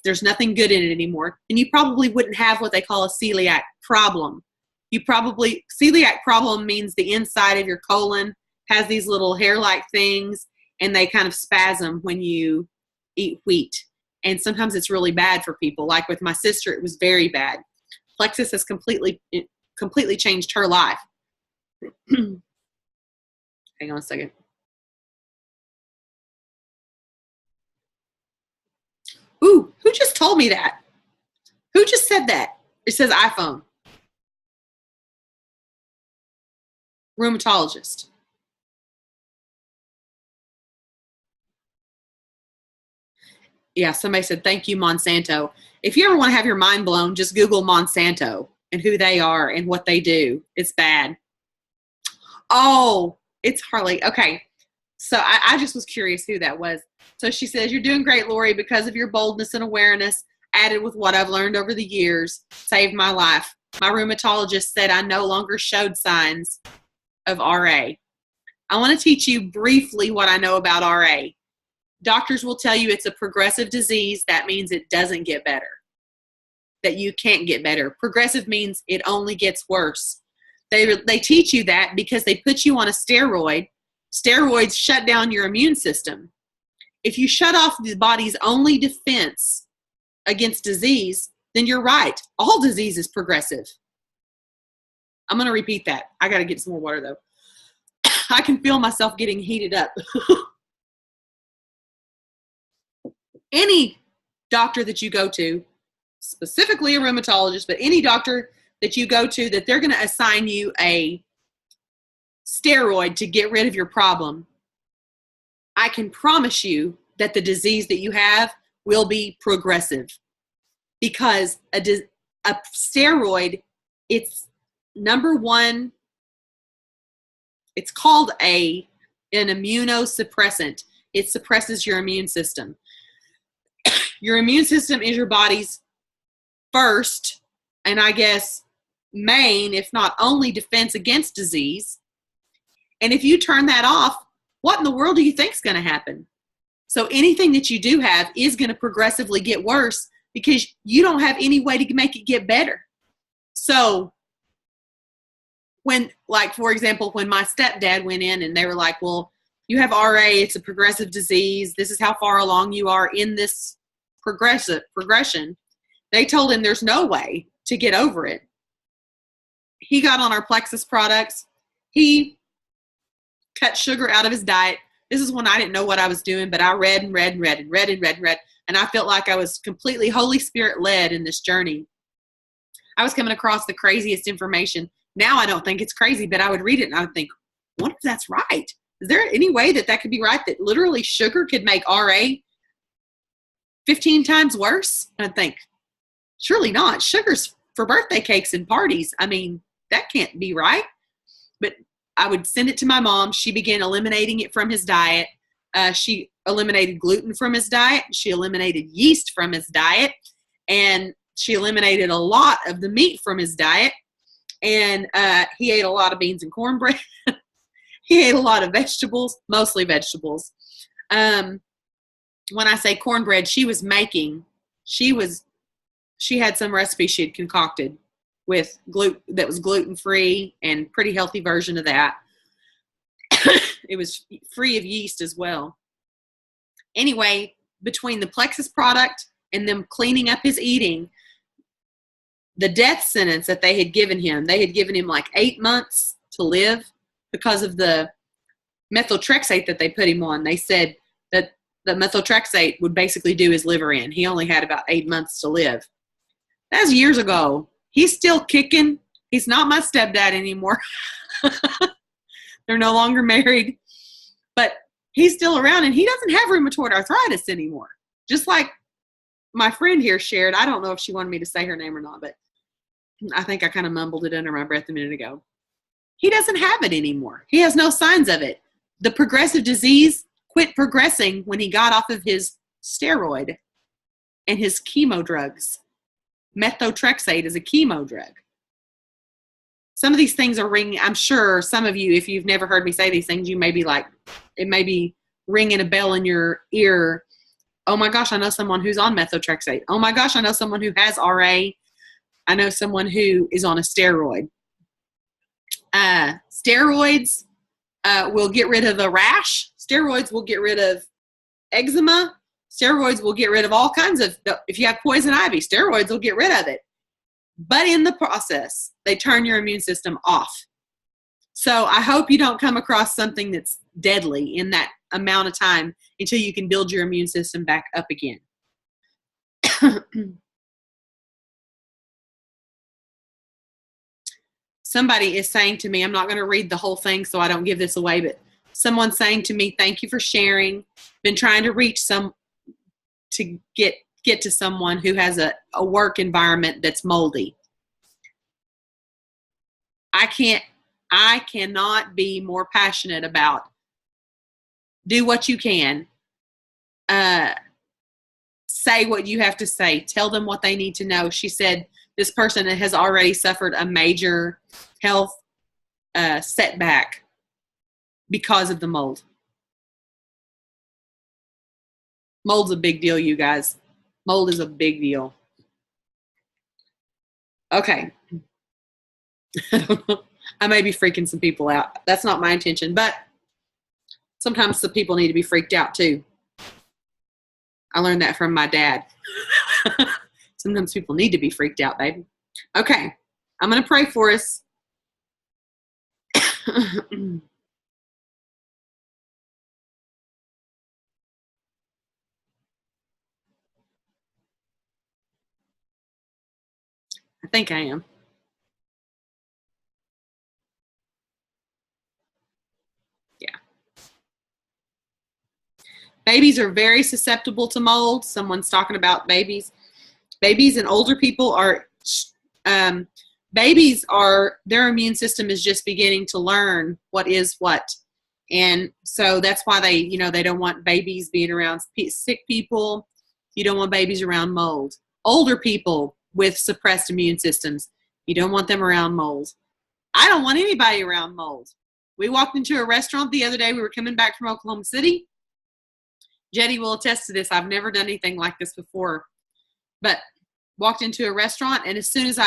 There's nothing good in it anymore. And you probably wouldn't have what they call a celiac problem. Celiac problem means the inside of your colon has these little hair-like things, and they kind of spasm when you eat wheat. And sometimes it's really bad for people. Like with my sister, it was very bad. Plexus has completely changed her life. Hang on a second. Ooh, who just told me that? Who just said that? It says iPhone. Rheumatologist. Yeah, somebody said, thank you, Monsanto. If you ever want to have your mind blown, just Google Monsanto and who they are and what they do. It's bad. Oh, it's Harley. Okay. So I just was curious who that was. So she says, you're doing great, Lori, because of your boldness and awareness, added with what I've learned over the years, saved my life. My rheumatologist said I no longer showed signs of RA. I want to teach you briefly what I know about RA. Doctors will tell you it's a progressive disease. That means it doesn't get better, that you can't get better. Progressive means it only gets worse. They teach you that because they put you on a steroid. Steroids shut down your immune system. If you shut off the body's only defense against disease, then you're right. All disease is progressive. I'm going to repeat that. I got to get some more water, though. I can feel myself getting heated up. Any doctor that you go to, specifically a rheumatologist, but any doctor that you go to, that they're going to assign you a steroid to get rid of your problem, I can promise you that the disease that you have will be progressive, because a steroid, it's number one, it's called an immunosuppressant. It suppresses your immune system. Your immune system is your body's first, and I guess main, if not only, defense against disease. And if you turn that off, what in the world do you think is going to happen? So anything that you do have is going to progressively get worse because you don't have any way to make it get better. So when, like, for example, when my stepdad went in and they were like, well, you have RA, it's a progressive disease. This is how far along you are in this progression. They told him there's no way to get over it. He got on our Plexus products. He cut sugar out of his diet. This is when I didn't know what I was doing, but I read and read and read and read and read and read. And I felt like I was completely Holy Spirit led in this journey. I was coming across the craziest information. Now I don't think it's crazy, but I would read it and I would think, what if that's right? Is there any way that that could be right, that literally sugar could make RA 15 times worse? And I'd think, surely not. Sugar's for birthday cakes and parties. I mean, that can't be right. But I would send it to my mom. She began eliminating it from his diet. She eliminated gluten from his diet. She eliminated yeast from his diet. And she eliminated a lot of the meat from his diet. And he ate a lot of beans and cornbread. He ate a lot of vegetables, mostly vegetables. When I say cornbread, she had some recipe she had concocted with that was gluten-free and pretty healthy version of that. It was free of yeast as well. Anyway, between the Plexus product and them cleaning up his eating, the death sentence that they had given him like 8 months to live because of the methotrexate that they put him on. They said that the methotrexate would basically do his liver in. He only had about 8 months to live. That was years ago. He's still kicking. He's not my stepdad anymore. They're no longer married. But he's still around, and he doesn't have rheumatoid arthritis anymore. Just like my friend here shared. I don't know if she wanted me to say her name or not, but I think I kind of mumbled it under my breath a minute ago. He doesn't have it anymore. He has no signs of it. The progressive disease quit progressing when he got off of his steroid and his chemo drugs. Methotrexate is a chemo drug. Some of these things are ringing. I'm sure some of you, if you've never heard me say these things, you may be like, it may be ringing a bell in your ear. Oh my gosh, I know someone who's on methotrexate. Oh my gosh, I know someone who has RA. I know someone who is on a steroid. Steroids will get rid of a rash. Steroids will get rid of eczema. Steroids will get rid of all kinds of, if you have poison ivy, steroids will get rid of it. But in the process, they turn your immune system off. So I hope you don't come across something that's deadly in that amount of time until you can build your immune system back up again. Somebody is saying to me, I'm not going to read the whole thing so I don't give this away, but someone's saying to me, thank you for sharing. Been trying to reach to get to someone who has a work environment that's moldy. I cannot be more passionate about do what you can. Say what you have to say. Tell them what they need to know. She said this person has already suffered a major health setback because of the mold. Mold's a big deal, you guys. Mold is a big deal. Okay. I may be freaking some people out. That's not my intention, but sometimes the people need to be freaked out too. I learned that from my dad. Sometimes people need to be freaked out, baby. Okay. I'm going to pray for us. I think I am. Yeah. Babies are very susceptible to mold. Someone's talking about babies. Babies and older people are, their immune system is just beginning to learn what is what. And so that's why they don't want babies being around sick people. You don't want babies around mold. Older people with suppressed immune systems, you don't want them around mold. I don't want anybody around mold. We walked into a restaurant the other day. We were coming back from Oklahoma City. Jetty will attest to this. I've never done anything like this before. But walked into a restaurant, and as soon as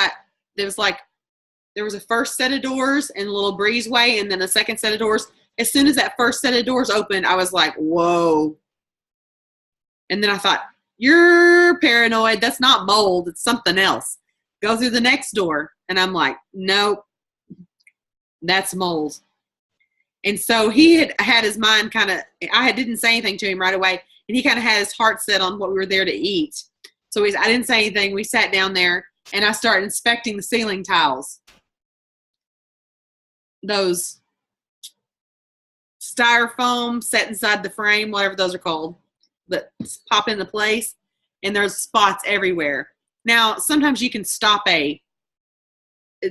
there was a first set of doors and a little breezeway, and then a second set of doors. As soon as that first set of doors opened, I was like, whoa. And then I thought, you're paranoid. That's not mold. It's something else. Go through the next door. And I'm like, nope, that's mold. And so he had his mind kind of, didn't say anything to him right away. And he kind of had his heart set on what we were there to eat. So I didn't say anything. We sat down there and I started inspecting the ceiling tiles. Those styrofoam set inside the frame, whatever those are called, that pop into place. And there's spots everywhere. Now, sometimes you can stop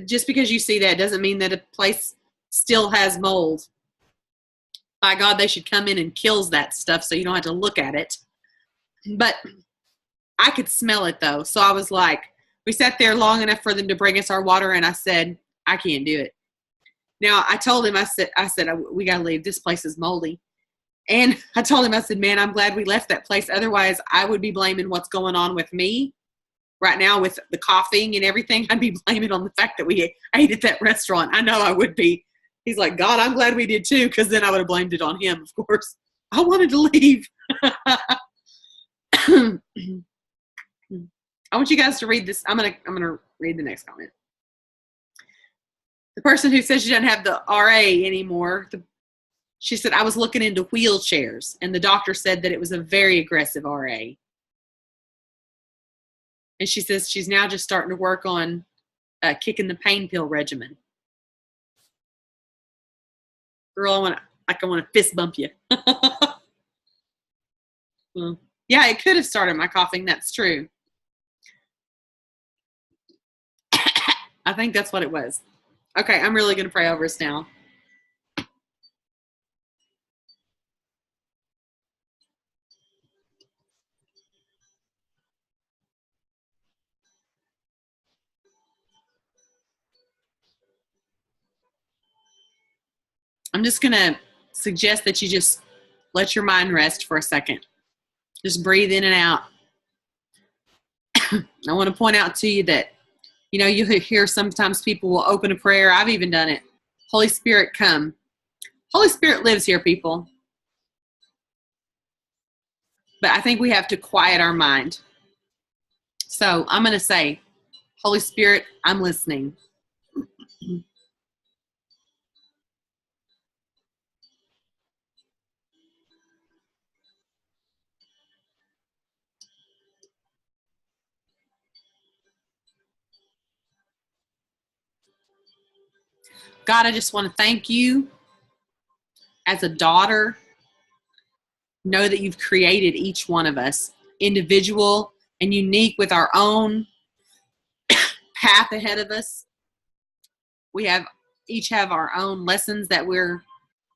just because you see that doesn't mean that a place still has mold. By God, they should come in and kills that stuff so you don't have to look at it. But I could smell it though. So I was like, we sat there long enough for them to bring us our water, and I said, I can't do it. Now I told him, I said, we got to leave. This place is moldy. And I told him, I said, man, I'm glad we left that place. Otherwise, I would be blaming what's going on with me right now with the coughing and everything. I'd be blaming on the fact that we ate at that restaurant. I know I would be. He's like, God, I'm glad we did too, because then I would have blamed it on him, of course. I wanted to leave. I want you guys to read this. I'm gonna read the next comment. The person who says she doesn't have the RA anymore, she said, I was looking into wheelchairs, and the doctor said that it was a very aggressive RA. And she says she's now just starting to work on kicking the pain pill regimen. Girl, I want to fist bump you. Well, yeah, it could have started my coughing. That's true. I think that's what it was. Okay, I'm really going to pray over us now. I'm just going to suggest that you just let your mind rest for a second. Just breathe in and out. I want to point out to you that, you hear sometimes people will open a prayer. I've even done it. Holy Spirit, come. Holy Spirit lives here, people. But I think we have to quiet our mind. So I'm going to say, Holy Spirit, I'm listening. God, I just want to thank you as a daughter. Know that you've created each one of us individual and unique with our own path ahead of us. We each have our own lessons that we're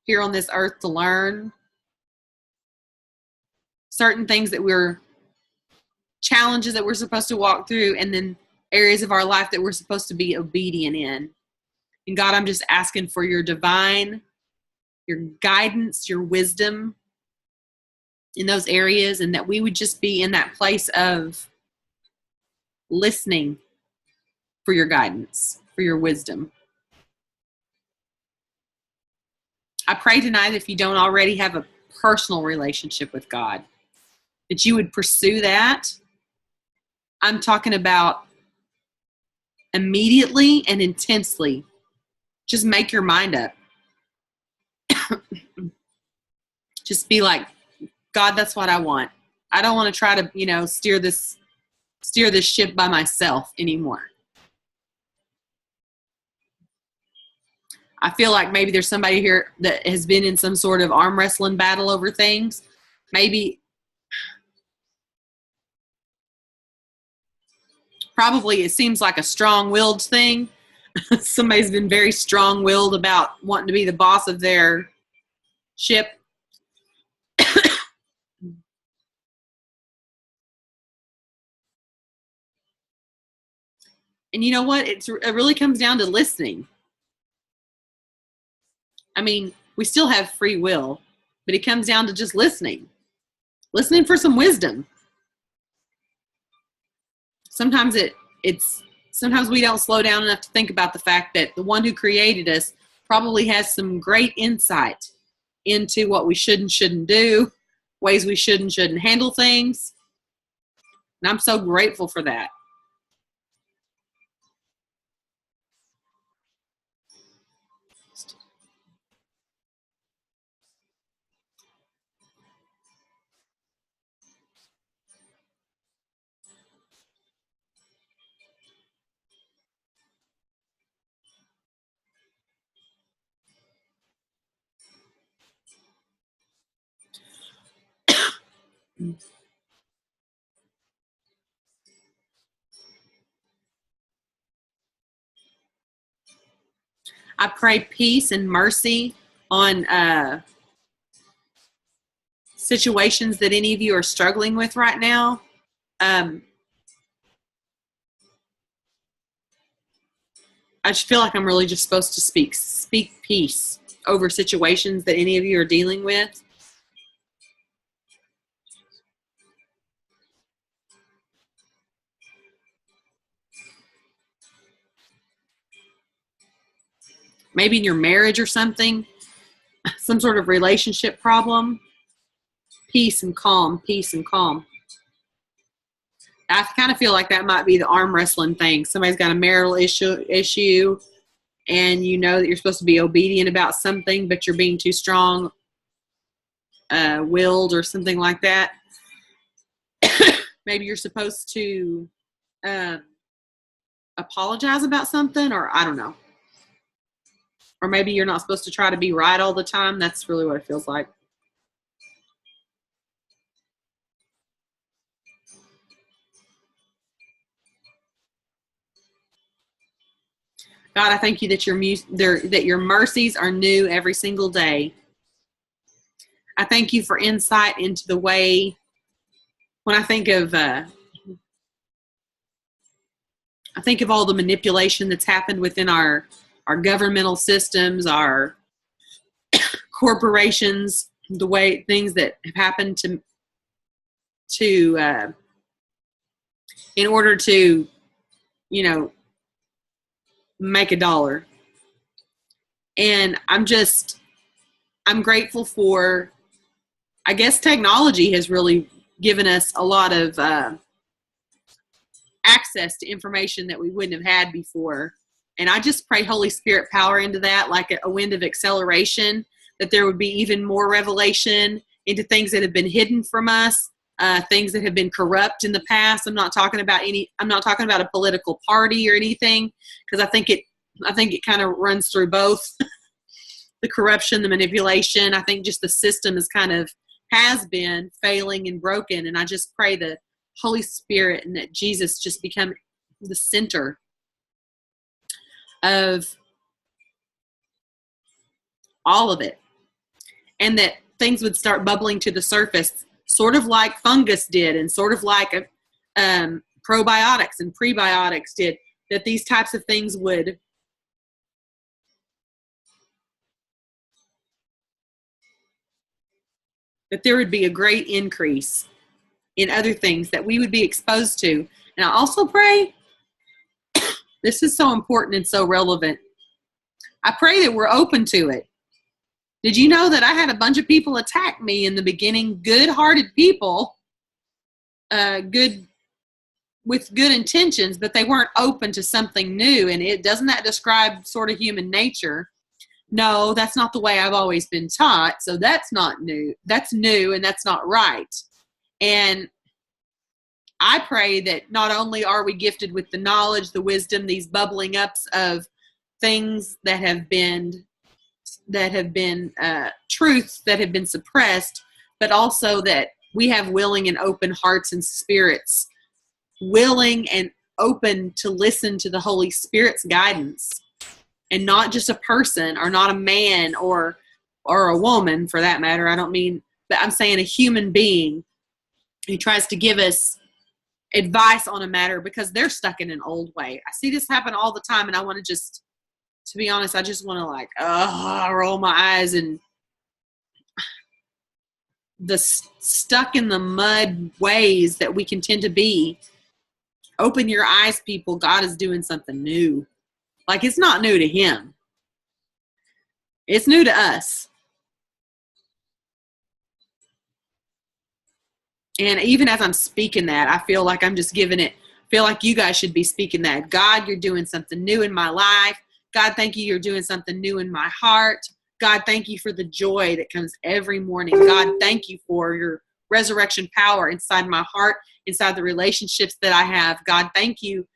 here on this earth to learn. Certain things that challenges that we're supposed to walk through, and then areas of our life that we're supposed to be obedient in. And God, I'm just asking for your guidance, your wisdom in those areas, and that we would just be in that place of listening for your guidance, for your wisdom. I pray tonight, if you don't already have a personal relationship with God, that you would pursue that. I'm talking about immediately and intensely. Just make your mind up. Just be like, God, that's what I want. I don't want to try to, steer this ship by myself anymore. I feel like maybe there's somebody here that has been in some sort of arm wrestling battle over things. Probably it seems like a strong-willed thing. Somebody's been very strong-willed about wanting to be the boss of their ship. And you know what? It really comes down to listening. I mean, we still have free will, but it comes down to just listening. Listening for some wisdom. Sometimes sometimes we don't slow down enough to think about the fact that the one who created us probably has some great insight into what we should and shouldn't do, ways we should and shouldn't handle things. And I'm so grateful for that. I pray peace and mercy on situations that any of you are struggling with right now. I just feel like I'm really just supposed to speak peace over situations that any of you are dealing with. Maybe in your marriage or something, some sort of relationship problem. Peace and calm, peace and calm. I kind of feel like that might be the arm wrestling thing. Somebody's got a marital issue, and you know that you're supposed to be obedient about something, but you're being too strong willed or something like that. Maybe you're supposed to apologize about something, or I don't know. Or maybe you're not supposed to try to be right all the time. That's really what it feels like. God, I thank you that your mercies are new every single day. I thank you for insight into the way, when I think of all the manipulation that's happened within our governmental systems, our corporations, the way things that have happened to in order to, make a dollar. And I'm grateful for, I guess technology has really given us a lot of access to information that we wouldn't have had before. And I just pray Holy Spirit power into that, like a wind of acceleration, that there would be even more revelation into things that have been hidden from us, things that have been corrupt in the past. I'm not talking about a political party or anything, because I think it kind of runs through both the corruption, the manipulation. I think just the system has been failing and broken. And I just pray the Holy Spirit and that Jesus just become the center of all of it. And that things would start bubbling to the surface, sort of like fungus did, and sort of like probiotics and prebiotics did, that these types of things that there would be a great increase in other things that we would be exposed to. And I also pray, this is so important and so relevant, I pray that we're open to it. Did you know that I had a bunch of people attack me in the beginning, good-hearted people, with good intentions, but they weren't open to something new? And doesn't that describe sort of human nature? No, that's not the way I've always been taught, so that's not new. That's new, and that's not right. And I pray that not only are we gifted with the knowledge, the wisdom, these bubbling ups of things that have been truths that have been suppressed, but also that we have willing and open hearts and spirits, willing and open to listen to the Holy Spirit's guidance, and not just a person, or not a man or a woman for that matter. I don't mean, but I'm saying a human being who tries to give us advice on a matter because they're stuck in an old way. I see this happen all the time, and I want to be honest, I just want to roll my eyes, and the stuck in the mud ways that we can tend to be. Open your eyes, people. God is doing something new. Like, it's not new to him. It's new to us. And even as I'm speaking that, I feel like I'm just feel like you guys should be speaking that. God, you're doing something new in my life. God, thank you, you're doing something new in my heart. God, thank you for the joy that comes every morning. God, thank you for your resurrection power inside my heart, inside the relationships that I have. God, thank you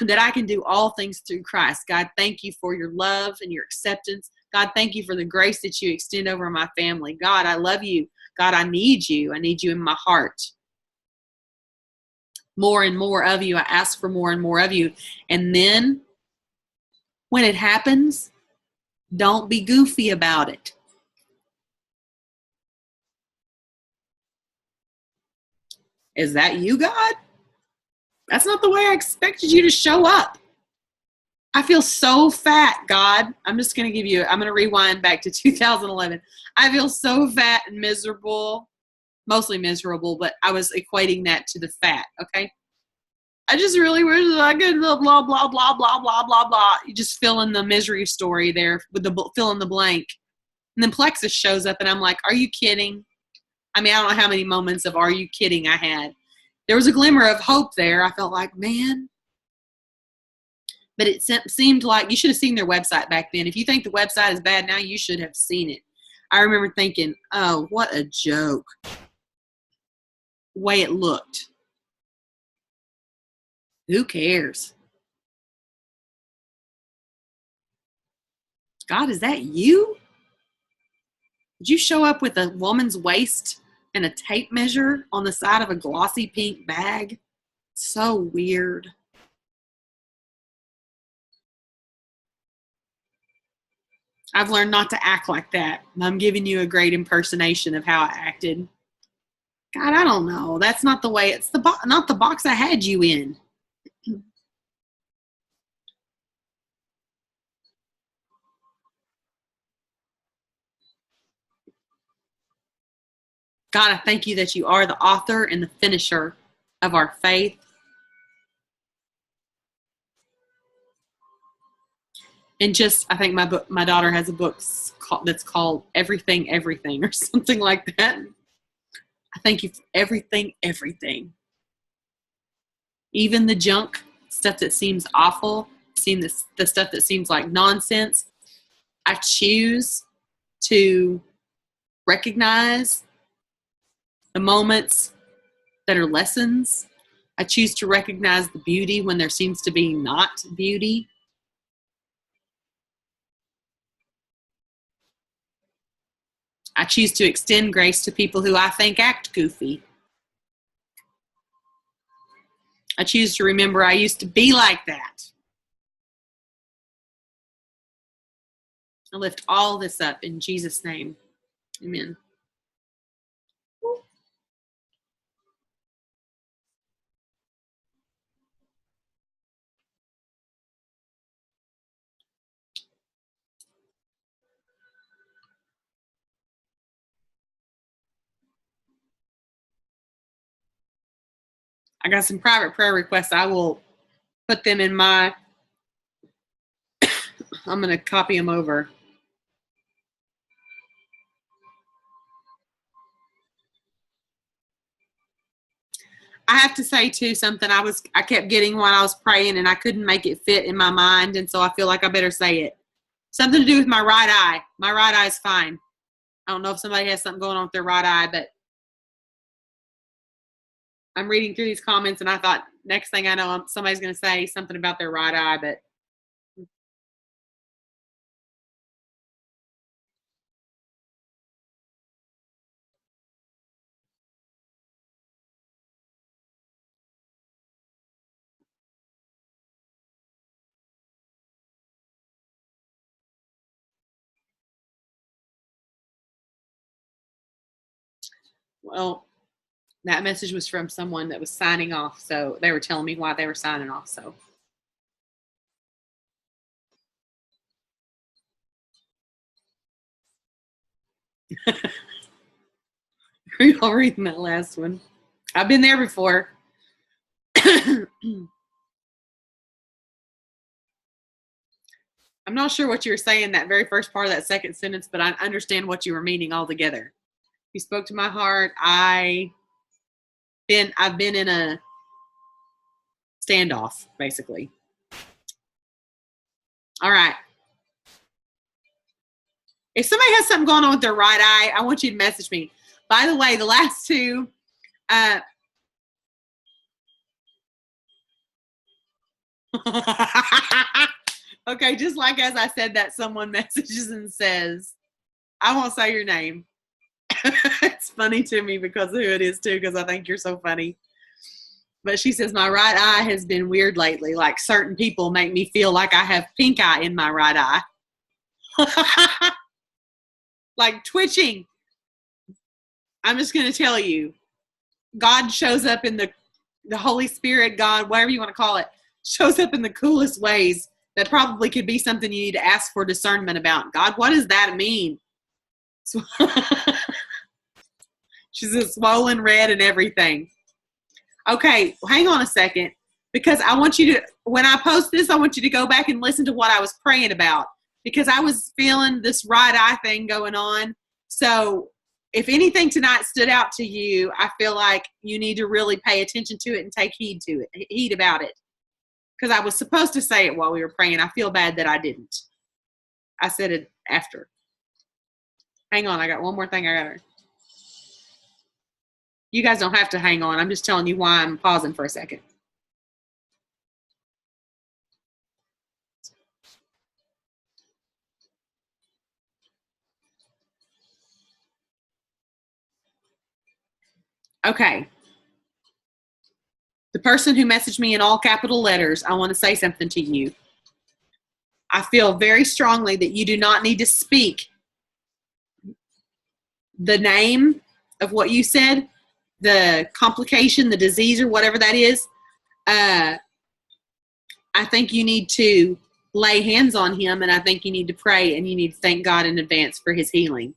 that I can do all things through Christ. God, thank you for your love and your acceptance. God, thank you for the grace that you extend over my family. God, I love you God, I need you. I need you in my heart. More and more of you. I ask for more and more of you. And then when it happens, don't be goofy about it. Is that you, God? That's not the way I expected you to show up. I feel so fat, God. I'm going to rewind back to 2011. I feel so fat and miserable, mostly miserable, but I was equating that to the fat, okay? I just really wish I could blah, blah, blah, blah, blah, blah, blah, blah. You just fill in the misery story there with the fill in the blank. And then Plexus shows up and I'm like, are you kidding? I mean, I don't know how many moments of are you kidding I had. There was a glimmer of hope there. I felt like, man. But it seemed like you should have seen their website back then. If you think the website is bad now, you should have seen it. I remember thinking, oh, what a joke. The way it looked. Who cares? God, is that you? Did you show up with a woman's waist and a tape measure on the side of a glossy pink bag? So weird. I've learned not to act like that. I'm giving you a great impersonation of how I acted. God, I don't know. That's not the way. It's not the box I had you in. God, I thank you that you are the author and the finisher of our faith. And I think my daughter has a book that's called Everything, Everything or something like that. I thank you for everything, everything. Even the junk stuff that seems awful, the stuff that seems like nonsense. I choose to recognize the moments that are lessons. I choose to recognize the beauty when there seems to be not beauty. I choose to extend grace to people who I think act goofy. I choose to remember I used to be like that. I lift all this up in Jesus' name. Amen. I got some private prayer requests. I will put them in I'm going to copy them over. I have to say too something I kept getting while I was praying and I couldn't make it fit in my mind, and so I feel like I better say it. Something to do with my right eye. My right eye is fine. I don't know if somebody has something going on with their right eye, but I'm reading through these comments and I thought next thing I know somebody's going to say something about their right eye, but well, that message was from someone that was signing off, so they were telling me why they were signing off. So are you all reading that last one? I've been there before. I'm not sure what you were saying that very first part of that second sentence, but I understand what you were meaning altogether. You spoke to my heart. I've been in a standoff, basically. All right. If somebody has something going on with their right eye, I want you to message me. By the way, the last two, okay, just like as I said that, someone messages and says, I won't say your name. It's funny to me because of who it is too, because I think you're so funny. But she says, my right eye has been weird lately. Like certain people make me feel like I have pink eye in my right eye. Like twitching. I'm just going to tell you, God shows up in the Holy Spirit, God, whatever you want to call it, shows up in the coolest ways that probably could be something you need to ask for discernment about. God, what does that mean? She's a swollen red and everything. Okay, hang on a second, because I want you to, when I post this, I want you to go back and listen to what I was praying about, because I was feeling this right eye thing going on. So if anything tonight stood out to you, I feel like you need to really pay attention to it and take heed about it. Because I was supposed to say it while we were praying. I feel bad that I didn't. I said it after. Hang on, I got one more thing I got to. You guys don't have to hang on. I'm just telling you why I'm pausing for a second. Okay. The person who messaged me in all capital letters, I want to say something to you. I feel very strongly that you do not need to speak the name of what you said, the complication, the disease, or whatever that is. I think you need to lay hands on him, and I think you need to pray, and you need to thank God in advance for his healing.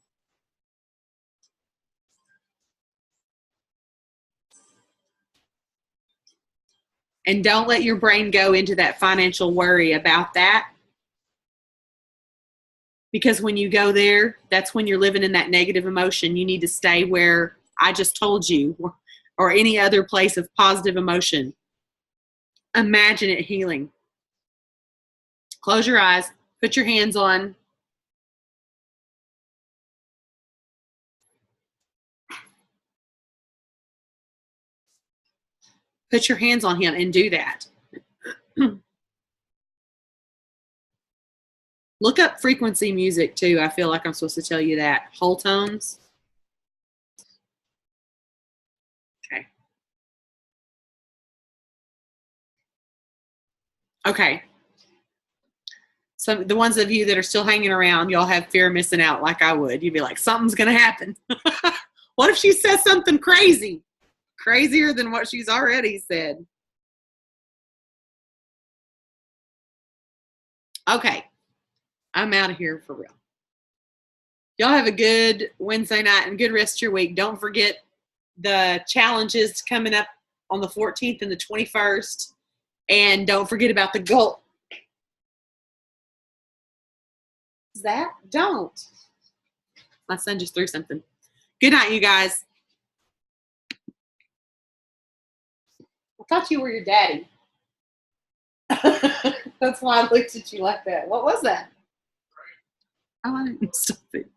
And don't let your brain go into that financial worry about that. Because when you go there, that's when you're living in that negative emotion. You need to stay where I just told you, or any other place of positive emotion. Imagine it healing. Close your eyes. Put your hands on. Put your hands on him and do that. Look up frequency music too. I feel like I'm supposed to tell you that. Whole tones. Okay. Okay. So the ones of you that are still hanging around, y'all have fear of missing out like I would. You'd be like, something's going to happen. What if she says something crazy? Crazier than what she's already said. Okay. I'm out of here for real. Y'all have a good Wednesday night and good rest of your week. Don't forget the challenges coming up on the 14th and the 21st. And don't forget about the goal. Is that? Don't. My son just threw something. Good night, you guys. I thought you were your daddy. That's why I looked at you like that. What was that? Oh, I didn't stop it.